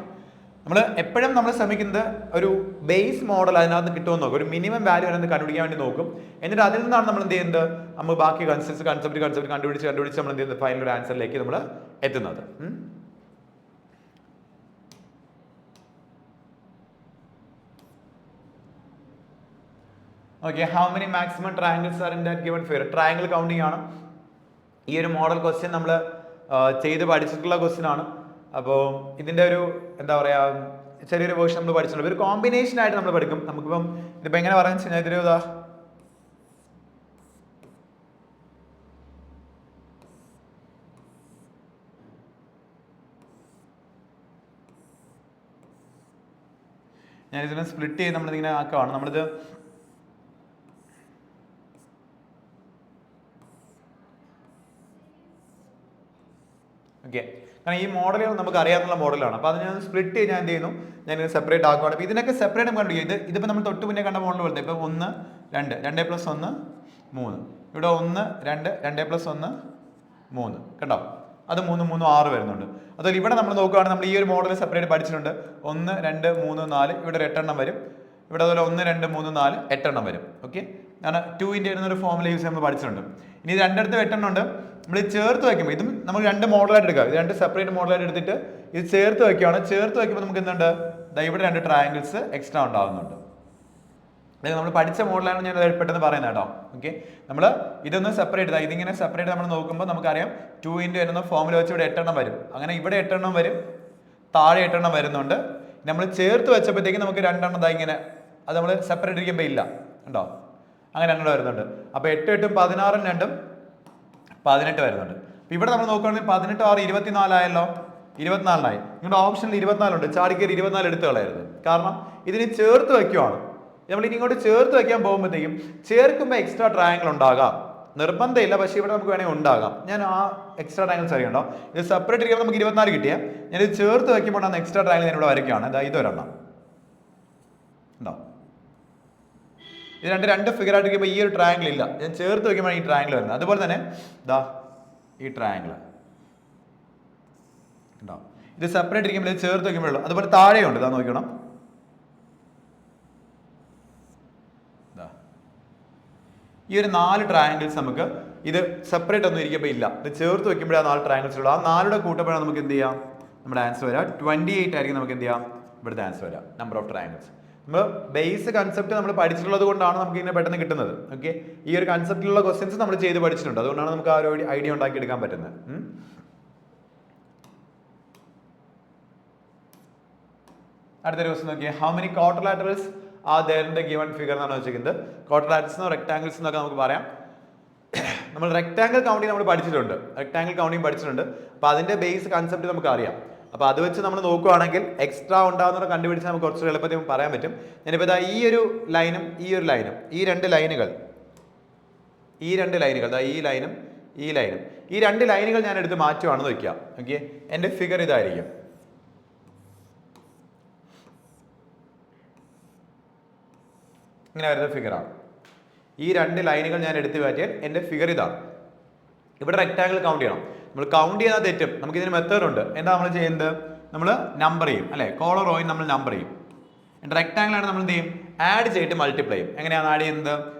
നമ്മൾ എപ്പോഴും നമ്മൾ ശ്രമിക്കുന്നത് ഒരു ബേസ് മോഡൽ അതിനകത്ത് കിട്ടുമെന്ന് നോക്കും. ഒരു മിനിമം വാല്യൂ അതിനകത്ത് കണ്ടുപിടിക്കാൻ വേണ്ടി നോക്കും. എന്നിട്ട് അതിൽ നിന്നാണ് നമ്മൾ എന്ത് ചെയ്യുന്നത്? നമ്മൾ ബാക്കി കൺസെപ്റ്റ് കണ്ടുപിടിച്ച് നമ്മൾ എന്ത് ചെയ്യുന്നത്? ഫൈനൽ ഒരു ആൻസറിലേക്ക് നമ്മൾ എത്തുന്നത്. Okay, how many maximum triangles are in that given figure? Triangle counting ആണ്. ഈ ഒരു മോഡൽ ക്വസ്റ്റ്യൻ നമ്മൾ ചെയ്ത് പഠിച്ചിട്ടുള്ള ക്വസ്റ്റ്യൻ ആണ്. അപ്പോൾ ഇതിൻ്റെ ഒരു എന്താ പറയുക ചെറിയൊരു വേർഷൻ നമ്മൾ പഠിച്ചിട്ടുണ്ട്. ഒരു കോമ്പിനേഷൻ ആയിട്ട് നമ്മൾ പഠിക്കും. നമുക്കിപ്പം ഇതിപ്പോൾ എങ്ങനെ പറയാന്ന് വെച്ച് കഴിഞ്ഞാൽ ഇതൊരു ഞാനിതിനെ സ്പ്ലിറ്റ് ചെയ്ത് നമ്മളിതിങ്ങനെ ആക്കുകയാണ്. നമ്മളിത് ഓക്കെ. കാരണം ഈ മോഡലുകൾ നമുക്ക് അറിയാവുന്ന മോഡലാണ്. അപ്പോൾ അത് ഞാൻ സ്പ്ലിറ്റ് ചെയ്ത് ഞാൻ എന്ത് ചെയ്യുന്നു, ഞാൻ സെപ്പറേറ്റ് ആക്കുകയാണ്. അപ്പോൾ ഇതിനൊക്കെ സെപ്പറേറ്റ് നമുക്ക് കണ്ടുപിടിക്കും. ഇതിപ്പോൾ നമ്മൾ തൊട്ട് മുന്നേ കണ്ട മോഡൽ പോലത്തെ ഇപ്പോൾ 1 2 2 + 1 3, ഇവിടെ 1 2 2 + 1 3 കണ്ടോ, അത് 3 3 6 വരുന്നുണ്ട്. അതുപോലെ ഇവിടെ നമ്മൾ നോക്കുകയാണെങ്കിൽ നമ്മൾ ഈ ഒരു മോഡൽ സെപ്പറേറ്റ് പഠിച്ചിട്ടുണ്ട്. 1 2 3 4 ഇവിടെ ഒരു 8 എണ്ണം വരും. ഇവിടെ അതുപോലെ 1 2 3 4 8 എണ്ണം വരും. ഓക്കെ, കാരണം 2 എന്നൊരു ഫോമുല യൂസ് നമ്മൾ പഠിച്ചിട്ടുണ്ട്. ഇനി ഇത് രണ്ടിടത്ത് 8 എണ്ണം ഉണ്ട്. നമ്മൾ ചേർത്ത് വയ്ക്കുമ്പോൾ ഇതും നമുക്ക് 2 മോഡലായിട്ട് എടുക്കാം. ഇത് 2 സെപ്പറേറ്റ് മോഡലായിട്ട് എടുത്തിട്ട് ഇത് ചേർത്ത് വയ്ക്കുകയാണ്. ചേർത്ത് വയ്ക്കുമ്പോൾ നമുക്ക് എന്തുണ്ട്, ഇവിടെ 2 ട്രയാങ്കിൾസ് എക്സ്ട്രാ ഉണ്ടാകുന്നുണ്ട്. അതായത് നമ്മൾ പഠിച്ച മോഡലാണ് ഞാൻ പെട്ടെന്ന് പറയുന്നത് കേട്ടോ. ഓക്കെ, നമ്മൾ ഇതൊന്ന് സെപ്പറേറ്റ് ഇതിങ്ങനെ സെപ്പറേറ്റ് നമ്മൾ നോക്കുമ്പോൾ നമുക്കറിയാം 2 എന്ന ഫോമുല വെച്ച് ഇവിടെ 8 എണ്ണം വരും. അങ്ങനെ ഇവിടെ 8 എണ്ണം വരും, താഴെ 8 എണ്ണം വരുന്നുണ്ട്. നമ്മൾ ചേർത്ത് വെച്ചപ്പോഴത്തേക്ക് നമുക്ക് 2 എണ്ണം ഇങ്ങനെ അത് നമ്മൾ സെപ്പറേറ്റ് ഇരിക്കുമ്പോൾ ഇല്ല ഉണ്ടോ, അങ്ങനെ 2 വരുന്നുണ്ട്. അപ്പോൾ 8 8 16 2 18 വരുന്നുണ്ട്. അപ്പോൾ ഇവിടെ നമ്മൾ നോക്കുകയാണെങ്കിൽ 18 6 24 ആയല്ലോ, 24 നിങ്ങളുടെ ഓപ്ഷനിൽ 24 ഉണ്ട്. ചാടിക്കയറി 24 എടുത്ത് കളയരുത്. കാരണം ഇതിന് ചേർത്ത് വയ്ക്കുവാണ്. നമ്മൾ ഇനി ഇങ്ങോട്ട് ചേർത്ത് വയ്ക്കാൻ പോകുമ്പോഴത്തേക്കും ചേർക്കുമ്പോൾ എക്സ്ട്രാ ട്രയാങ്കിൾ ഉണ്ടാകാം, നിർബന്ധമില്ല, പക്ഷേ ഇവിടെ നമുക്ക് വേണമെങ്കിൽ ഉണ്ടാകാം. ഞാൻ ആ എക്സ്ട്രാ ട്രയാങ്കിൾസ് അറിയണ്ടോ. ഇത് സെപ്പറേറ്റ് ഇരിക്കുമ്പോൾ നമുക്ക് 24 കിട്ടിയാൽ ഞാൻ ഇത് ചേർത്ത് വയ്ക്കുമ്പോൾ എക്സ്ട്രാ ട്രയാങ്കിൾ ഞാൻ ഇവിടെ വരയ്ക്കുകയാണ്. ഇതൊരെണ്ണം ഉണ്ടോ, ഇത് രണ്ട് ഫിഗർ ആയിട്ട് ഇരിക്കുമ്പോൾ ഈ ഒരു ട്രയാങ്കിൾ ഇല്ല, ഞാൻ ചേർത്ത് വയ്ക്കുമ്പോൾ ഈ ട്രയാങ്കിൾ വരുന്നത്. അതുപോലെ തന്നെ ഈ ട്രയാങ്കിൾ ഉണ്ടോ, ഇത് സെപ്പറേറ്റ് ഇരിക്കുമ്പോൾ ഇത് ചേർത്ത് വയ്ക്കുമ്പോഴുള്ളൂ. അതുപോലെ താഴെയുണ്ട്, നോക്കണം, ഈ ഒരു 4 ട്രയാങ്കിൾസ് നമുക്ക് ഇത് സെപ്പറേറ്റ് ഒന്നും ഇരിക്കുമ്പോൾ ഇല്ല, ഇത് ചേർത്ത് വെക്കുമ്പോഴേ 4 ട്രയാങ്കിൾസ് ഉള്ളൂ. ആ 4യുടെ കൂട്ടപ്പോഴാണ് നമുക്ക് എന്ത് ചെയ്യാം, നമ്മുടെ ആൻസർ വരാം 28 ആയിരിക്കും. നമുക്ക് എന്ത് ചെയ്യാം, ഇവിടുത്തെ ആൻസർ വരാം നമ്പർ ഓഫ് ട്രയാങ്കിൾസ്. നമ്മൾ ബേസ് കൺസെപ്റ്റ് നമ്മൾ പഠിച്ചിട്ടുള്ളത് കൊണ്ടാണ് നമുക്ക് ഇങ്ങനെ പെട്ടെന്ന് കിട്ടുന്നത്. ഓക്കെ, ഈ ഒരു കൺസെപ്റ്റിലുള്ള ക്വസ്റ്റ്യൻസ് നമ്മൾ ചെയ്ത് പഠിച്ചിട്ടുണ്ട്, അതുകൊണ്ടാണ് നമുക്ക് ആ ഒരു ഐഡിയ ഉണ്ടാക്കി എടുക്കാൻ പറ്റുന്നത്. അടുത്തൊരു ക്വസ്റ്റ്യൻ നോക്കിയേ, ഹൗ മെനി ക്വാഡ്രിലാറ്ററൽസ് ആ ദേറിന്റെ ഗിവൺ ഫിഗർ എന്നാണ് വെച്ചിരിക്കുന്നത്. ക്വാഡ്രിലാറ്ററൽസ് റെക്ടാങ്കിൾസ് എന്നൊക്കെ നമുക്ക് പറയാം. നമ്മൾ റെക്ടാങ്കിൾ കൗണ്ടിങ് നമ്മൾ പഠിച്ചിട്ടുണ്ട്, റെക്ടാങ്കിൾ കൗണ്ടിങ് പഠിച്ചിട്ടുണ്ട്. അപ്പോൾ അതിന്റെ ബേസ് കൺസെപ്റ്റ് നമുക്ക് അറിയാം. അപ്പോൾ അത് വെച്ച് നമ്മൾ നോക്കുകയാണെങ്കിൽ എക്സ്ട്രാ ഉണ്ടാകുന്ന കണ്ടുപിടിച്ച് നമുക്ക് കുറച്ച് എളുപ്പത്തിൽ പറയാൻ പറ്റും. ഞാനിപ്പോൾ ഈ ഒരു ലൈനും ഈ ഒരു ലൈനും ഈ രണ്ട് ലൈനുകൾ ഈ ലൈനും ഈ രണ്ട് ലൈനുകൾ ഞാൻ എടുത്ത് മാറ്റുവാണെന്ന് വയ്ക്കാം. ഓക്കെ, എൻ്റെ ഫിഗർ ഇതായിരിക്കും. ഇങ്ങനെ വരുന്ന ഫിഗറാണ്. ഈ രണ്ട് ലൈനുകൾ ഞാൻ എടുത്ത് മാറ്റിയാൽ എൻ്റെ ഫിഗർ ഇതാണ്. ഇവിടെ റെക്ടാങ്കിൾ കൗണ്ട് ചെയ്യണം. നമ്മൾ കൗണ്ട് ചെയ്താൽ തെറ്റും. നമുക്ക് ഇതിന് മെത്തേഡ് ഉണ്ട്. എന്താ നമ്മൾ ചെയ്യുന്നത്, നമ്മൾ നമ്പർ ചെയ്യും അല്ലേ, കോളർ റോയും നമ്മൾ നമ്പർ ചെയ്യും. റെക്ടാങ്കിൾ ആണ് നമ്മൾ എന്ത് ചെയ്യും, ആഡ് ചെയ്തിട്ട് മൾട്ടിപ്ലൈ ചെയ്യും. എങ്ങനെയാണ് ആഡ് ചെയ്യുന്നത്,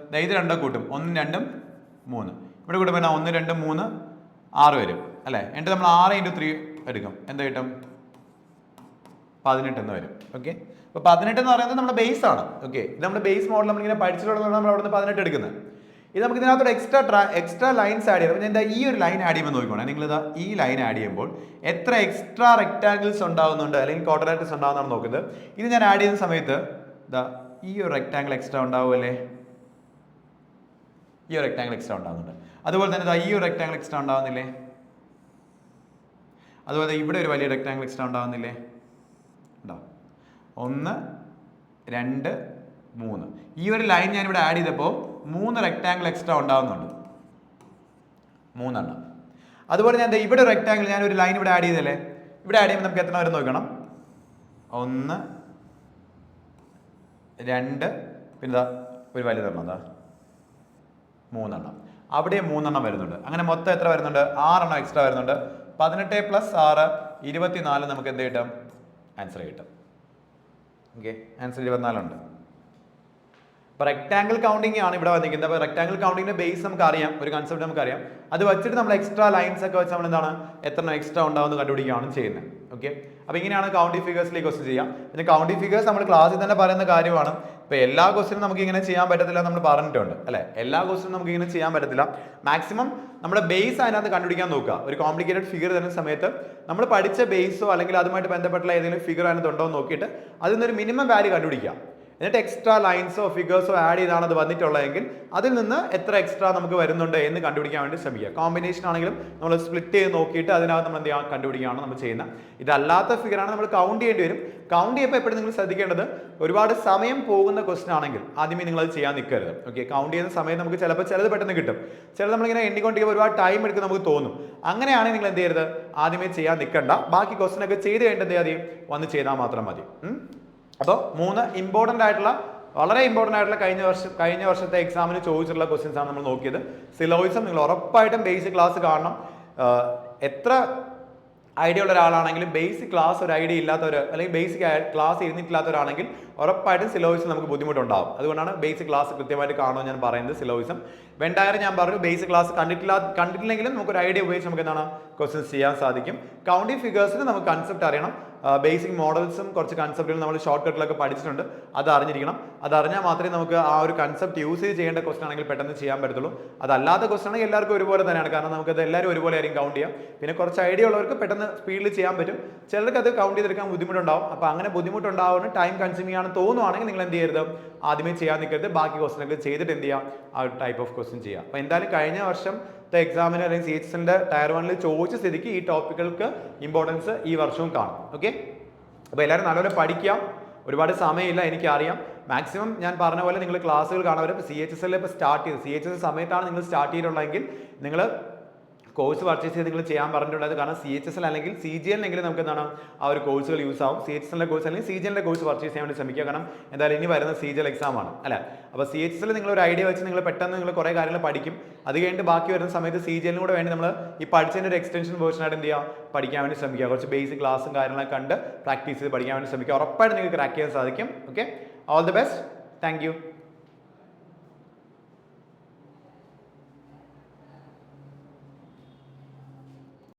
ഇത് രണ്ടും കൂട്ടും, 1 2 3 ഇവിടെ കൂട്ടുമ്പോൾ 1 2 3 6 വരും അല്ലേ. എന്നിട്ട് നമ്മൾ 6 × 3 എടുക്കും, എന്ത് കിട്ടും, 18 എന്ന് വരും. ഓക്കെ, അപ്പോൾ 18 എന്ന് പറയുന്നത് നമ്മുടെ ബേസ് ആണ്. ഓക്കെ, ഇത് നമ്മുടെ ബേസ് മോഡൽ നമ്മളിങ്ങനെ പഠിച്ചിട്ടുള്ളതാണ് നമ്മൾ അവിടെ നിന്ന് 18 എടുക്കുന്നത്. ഇത് നമുക്ക് ഇതിനകത്തോടെ എക്സ്ട്രാ ലൈൻസ് ആഡ് ചെയ്യണം. എന്താ ഈ ഒരു ലൈൻ ആഡ് ചെയ്യുമ്പോൾ നോക്കിക്കോണേ, നിങ്ങൾ ഇതാ ഈ ലൈൻ ആഡ് ചെയ്യുമ്പോൾ എത്ര എക്സ്ട്രാ റെക്ടാങ്കിൾസ് ഉണ്ടാകുന്നുണ്ട് അല്ലെങ്കിൽ ക്വാഡ്രാറ്റിക്സ് ഉണ്ടാകുന്നതാണ് നോക്കുന്നത്. ഇത് ഞാൻ ആഡ് ചെയ്യുന്ന സമയത്ത് ഇതാ ഈ ഒരു റെക്ടാങ്കിൾ എക്സ്ട്രാ ഉണ്ടാവുമല്ലേ, ഈ ഒരു റെക്ടാങ്കിൾ എക്സ്ട്രാ ഉണ്ടാകുന്നുണ്ട്. അതുപോലെ തന്നെ ഇതാ ഈ ഒരു റെക്ടാങ്കിൾ എക്സ്ട്രാ ഉണ്ടാകുന്നില്ലേ, അതുപോലെ ഇവിടെ ഒരു വലിയ റെക്ടാങ്കിൾ എക്സ്ട്രാ ഉണ്ടാകുന്നില്ലേ, ഉണ്ടാവും. 1 2 3 ഈ ഒരു ലൈൻ ഞാൻ ഇവിടെ ആഡ് ചെയ്തപ്പോൾ 3 റെക്ടാങ്കിൾ എക്സ്ട്രാ ഉണ്ടാകുന്നുണ്ട്, 3 എണ്ണം. അതുപോലെ ഞാൻ ഇവിടെ റെക്ടാങ്കിൾ ഞാൻ ഒരു ലൈൻ ഇവിടെ ആഡ് ചെയ്തല്ലേ, ഇവിടെ ആഡ് ചെയ്യുമ്പോൾ നമുക്ക് എത്ര വരും നോക്കണം, 1 2 പിന്നെ ഒരു വലുതെണ്ണം എന്താ 3 എണ്ണം, അവിടെ 3 എണ്ണം വരുന്നുണ്ട്. അങ്ങനെ മൊത്തം എത്ര വരുന്നുണ്ട്, 6 എണ്ണം എക്സ്ട്രാ വരുന്നുണ്ട്. 18 + 6 24 നമുക്ക് എന്ത് കിട്ടും, ആൻസർ കിട്ടും. ഓക്കെ, ആൻസർ 24 ഉണ്ട്. അപ്പോൾ റെക്ടാങ്കിൾ കൗണ്ടിങ് ആണ് ഇവിടെ വന്നിരിക്കുന്നത്. അപ്പോൾ റെക്ടാങ്കിൾ കൗണ്ടിങ്ങിന്റെ ബേസ് നമുക്ക് അറിയാം, ഒരു കൺസെപ്റ്റ് നമുക്ക് അറിയാം. അത് വെച്ചിട്ട് നമ്മൾ എക്സ്ട്രാ ലൈൻസ് ഒക്കെ വെച്ച് നമ്മൾ എന്താണ് എത്ര എക്സ്ട്രാ ഉണ്ടാവുമെന്ന് കണ്ടുപിടിക്കുകയാണ് ചെയ്യുന്നത്. ഓക്കെ, അപ്പോൾ ഇങ്ങനെയാണ് കൗണ്ടിങ് ഫിഗേഴ്സിലേക്ക് ക്വസ്റ്റ്യൻ ചെയ്യാം. പിന്നെ കൗണ്ടിങ് ഫിഗേഴ്സ് നമ്മൾ ക്ലാസ്സിൽ തന്നെ പറയുന്ന കാര്യമാണ്. ഇപ്പോൾ എല്ലാ ക്വസ്റ്റിനും നമുക്ക് ഇങ്ങനെ ചെയ്യാൻ പറ്റത്തില്ല, നമ്മൾ പറഞ്ഞിട്ടുണ്ട് അല്ലേ. എല്ലാ ക്വസ്റ്റിനും നമുക്ക് ഇങ്ങനെ ചെയ്യാൻ പറ്റത്തില്ല. മാക്സിമം നമ്മുടെ ബേസ് അതിനകത്ത് കണ്ടുപിടിക്കാൻ നോക്കുക. ഒരു കോംപ്ലിക്കേറ്റഡ് ഫിഗർ തരുന്ന സമയത്ത് നമ്മൾ പഠിച്ച ബേസോ അല്ലെങ്കിൽ അതുമായിട്ട് ബന്ധപ്പെട്ടുള്ള ഏതെങ്കിലും ഫിഗർ അതിനകത്ത് ഉണ്ടോ എന്ന് നോക്കിയിട്ട് അതിൽ നിന്നൊരു മിനിമം വാല്യൂ കണ്ടുപിടിക്കുക. എന്നിട്ട് എക്സ്ട്രാ ലൈൻസോ ഫിഗേഴ്സോ ആഡ് ചെയ്താണ് അത് വന്നിട്ടുള്ളതെങ്കിൽ അതിൽ നിന്ന് എത്ര എക്സ്ട്രാ നമുക്ക് വരുന്നുണ്ട് എന്ന് കണ്ടുപിടിക്കാൻ വേണ്ടി ശ്രമിക്കുക. കോമ്പിനേഷൻ ആണെങ്കിലും നമ്മൾ സ്പ്ലിറ്റ് ചെയ്ത് നോക്കിയിട്ട് അതിനകത്ത് നമ്മൾ എന്ത് ചെയ്യുക, കണ്ടുപിടിക്കുകയാണ് നമ്മൾ ചെയ്യുന്നത്. ഇതല്ലാത്ത ഫിഗറാണ് നമ്മൾ കൗണ്ട് ചെയ്യേണ്ടി വരും. കൗണ്ട് ചെയ്യുമ്പോൾ എപ്പോഴും നിങ്ങൾ ശ്രദ്ധിക്കേണ്ടത്, ഒരുപാട് സമയം പോകുന്ന ക്വസ്റ്റൻ ആണെങ്കിൽ ആദ്യമേ നിങ്ങൾ അത് ചെയ്യാൻ നിൽക്കരുത്. ഓക്കെ, കൗണ്ട് ചെയ്യുന്ന സമയത്ത് നമുക്ക് ചിലപ്പോൾ ചിലത് പെട്ടെന്ന് കിട്ടും, ചിലത് നമ്മളിങ്ങനെ എണ്ണിക്കൊണ്ടിരിക്കുമ്പോൾ ഒരുപാട് ടൈം എടുക്കും നമുക്ക് തോന്നും. അങ്ങനെയാണെങ്കിൽ നിങ്ങൾ എന്ത് ചെയ്യരുത്, ആദ്യമേ ചെയ്യാൻ നിൽക്കണ്ട. ബാക്കി ക്വസ്റ്റൻ ഒക്കെ ചെയ്ത് കഴിഞ്ഞിട്ട് എന്ത് ചെയ്യാതെ വന്ന് ചെയ്താൽ മാത്രം മതി. അപ്പോൾ 3 ഇമ്പോർട്ടൻ്റ് ആയിട്ടുള്ള, വളരെ ഇമ്പോർട്ടൻ്റ് ആയിട്ടുള്ള കഴിഞ്ഞ വർഷത്തെ എക്സാമിന് ചോദിച്ചിട്ടുള്ള ക്വസ്റ്റ്യൻസ് ആണ് നമ്മൾ നോക്കിയത്. സിലോയിസം നിങ്ങൾ ഉറപ്പായിട്ടും ബേസിക് ക്ലാസ് കാണണം. എത്ര ഐഡിയ ഉള്ള ഒരാളാണെങ്കിലും ബേസിക് ക്ലാസ് ഒരു ഐഡിയ ഇല്ലാത്തവർ, അല്ലെങ്കിൽ ബേസിക് ക്ലാസ് ഇരുന്നിട്ടില്ലാത്തവരാണെങ്കിൽ ഉറപ്പായിട്ടും സിലോയിസം നമുക്ക് ബുദ്ധിമുട്ടുണ്ടാകും. അതുകൊണ്ടാണ് ബേസിക് ക്ലാസ് കൃത്യമായിട്ട് കാണുമെന്ന് ഞാൻ പറയുന്നത്. സിലോയിസം വെൻഡയർ ഞാൻ പറഞ്ഞു, ബേസിക് ക്ലാസ് കണ്ടിട്ടില്ലെങ്കിലും നമുക്കൊരു ഐഡിയ ഉപയോഗിച്ച് നമുക്ക് എന്താണ് ക്വസ്റ്റ്യൻസ് ചെയ്യാൻ സാധിക്കും. കൗണ്ടിങ് ഫിഗേഴ്സിന് നമുക്ക് കൺസെപ്റ്റ് അറിയണം. ബേസിക് മോഡൽസും കുറച്ച് കൺസെപ്റ്റുകൾ നമ്മൾ ഷോർട്ട് കട്ടിലൊക്കെ പഠിച്ചിട്ടുണ്ട്, അത് അറിഞ്ഞിരിക്കണം. അതറിഞ്ഞാൽ മാത്രമേ നമുക്ക് ആ ഒരു കൺസെപ്റ്റ് യൂസ് ചെയ്ത് ചെയ്യേണ്ട ക്വസ്റ്റൻ ആണെങ്കിൽ പെട്ടെന്ന് ചെയ്യാൻ പറ്റത്തുള്ളൂ. അതല്ലാത്ത ക്വസ്റ്റൻ ആണെങ്കിൽ എല്ലാവർക്കും ഒരുപോലെ തന്നെയാണ്, കാരണം നമുക്കത് എല്ലാവരും ഒരുപോലെ ആയിരിക്കും കൗണ്ട് ചെയ്യാം. പിന്നെ കുറച്ച് ഐഡിയ ഉള്ളവർക്ക് പെട്ടെന്ന് സ്പീഡിൽ ചെയ്യാൻ പറ്റും, ചിലർക്ക് അത് കൗണ്ട് ചെയ്തെടുക്കാൻ ബുദ്ധിമുട്ടുണ്ടാവും. അപ്പോൾ അങ്ങനെ ബുദ്ധിമുട്ടുണ്ടാവുന്ന ടൈം കൺസ്യൂമിംഗ് ആണെന്ന് തോന്നുവാണെങ്കിൽ നിങ്ങൾ എന്ത് ചെയ്യരുത്, ആദ്യമേ ചെയ്യാൻ നിൽക്കരുത്. ബാക്കി ക്വസ്റ്റനൊക്കെ ചെയ്തിട്ട് എന്ത് ചെയ്യാം, ആ ടൈപ്പ് ഓഫ് ക്വസ്റ്റൻ ചെയ്യാം. അപ്പോൾ എന്തായാലും കഴിഞ്ഞ വർഷത്തെ എക്സാമിന് അല്ലെങ്കിൽ CHSന്റെ ടയർ 1 ചോദിച്ച സ്ഥിതിക്ക് ഈ ടോപ്പിക്കുകൾക്ക് ഇമ്പോർട്ടൻസ് ഈ വർഷവും കാണും. ഓക്കെ, അപ്പോൾ എല്ലാവരും നല്ലപോലെ പഠിക്കാം. ഒരുപാട് സമയമില്ല, എനിക്കറിയാം. മാക്സിമം ഞാൻ പറഞ്ഞ പോലെ നിങ്ങൾ ക്ലാസ്സുകൾ കാണാൻ. ഇപ്പോൾ CHSL ഇപ്പോൾ സ്റ്റാർട്ട് ചെയ്ത്, CHS സമയത്താണ് നിങ്ങൾ സ്റ്റാർട്ട് ചെയ്തിട്ടുള്ളതെങ്കിൽ നിങ്ങൾ കോഴ്സ് പർച്ചേസ് ചെയ്ത് നിങ്ങൾ ചെയ്യാൻ പറഞ്ഞിട്ടുള്ളത്. കാരണം CHSL അല്ലെങ്കിൽ CGL എങ്കിലും നമുക്ക് എന്താണ് ആ ഒരു കോഴ്സുകൾ യൂസ് ആവും. CHSLന്റെ കോഴ്സ് അല്ലെങ്കിൽ CGLന്റെ കോഴ്സ് പർച്ചേസ് ചെയ്യാൻ വേണ്ടി ശ്രമിക്കുക. കാരണം എന്തായാലും ഇനി വരുന്ന CGL എക്സാം ആണ് അല്ലേ. അപ്പോൾ CHSL നിങ്ങൾ ഒരു ഐഡിയ വെച്ച് നിങ്ങൾ പെട്ടെന്ന് നിങ്ങൾ കുറേ കാര്യങ്ങൾ പഠിക്കും. അത് കഴിഞ്ഞിട്ട് ബാക്കി വരുന്ന സമയത്ത് CGL കൂടെ വേണ്ടി നമ്മൾ ഈ പഠിച്ചതിൻ്റെ ഒരു എക്സ്റ്റൻഷൻ വേർഷനായിട്ട് എന്ത് ചെയ്യുക, പഠിക്കാൻ വേണ്ടി ശ്രമിക്കുക. കുറച്ച് ബേസിക് ക്ലാസ്സും കാര്യങ്ങളൊക്കെ കണ്ട് പ്രാക്ടീസ് ചെയ്ത് പഠിക്കാൻ വേണ്ടി ശ്രമിക്കുക. ഉറപ്പായിട്ട് നിങ്ങൾക്ക് ക്രാക്ക് ചെയ്യാൻ സാധിക്കും. Okay, all the best. Thank you.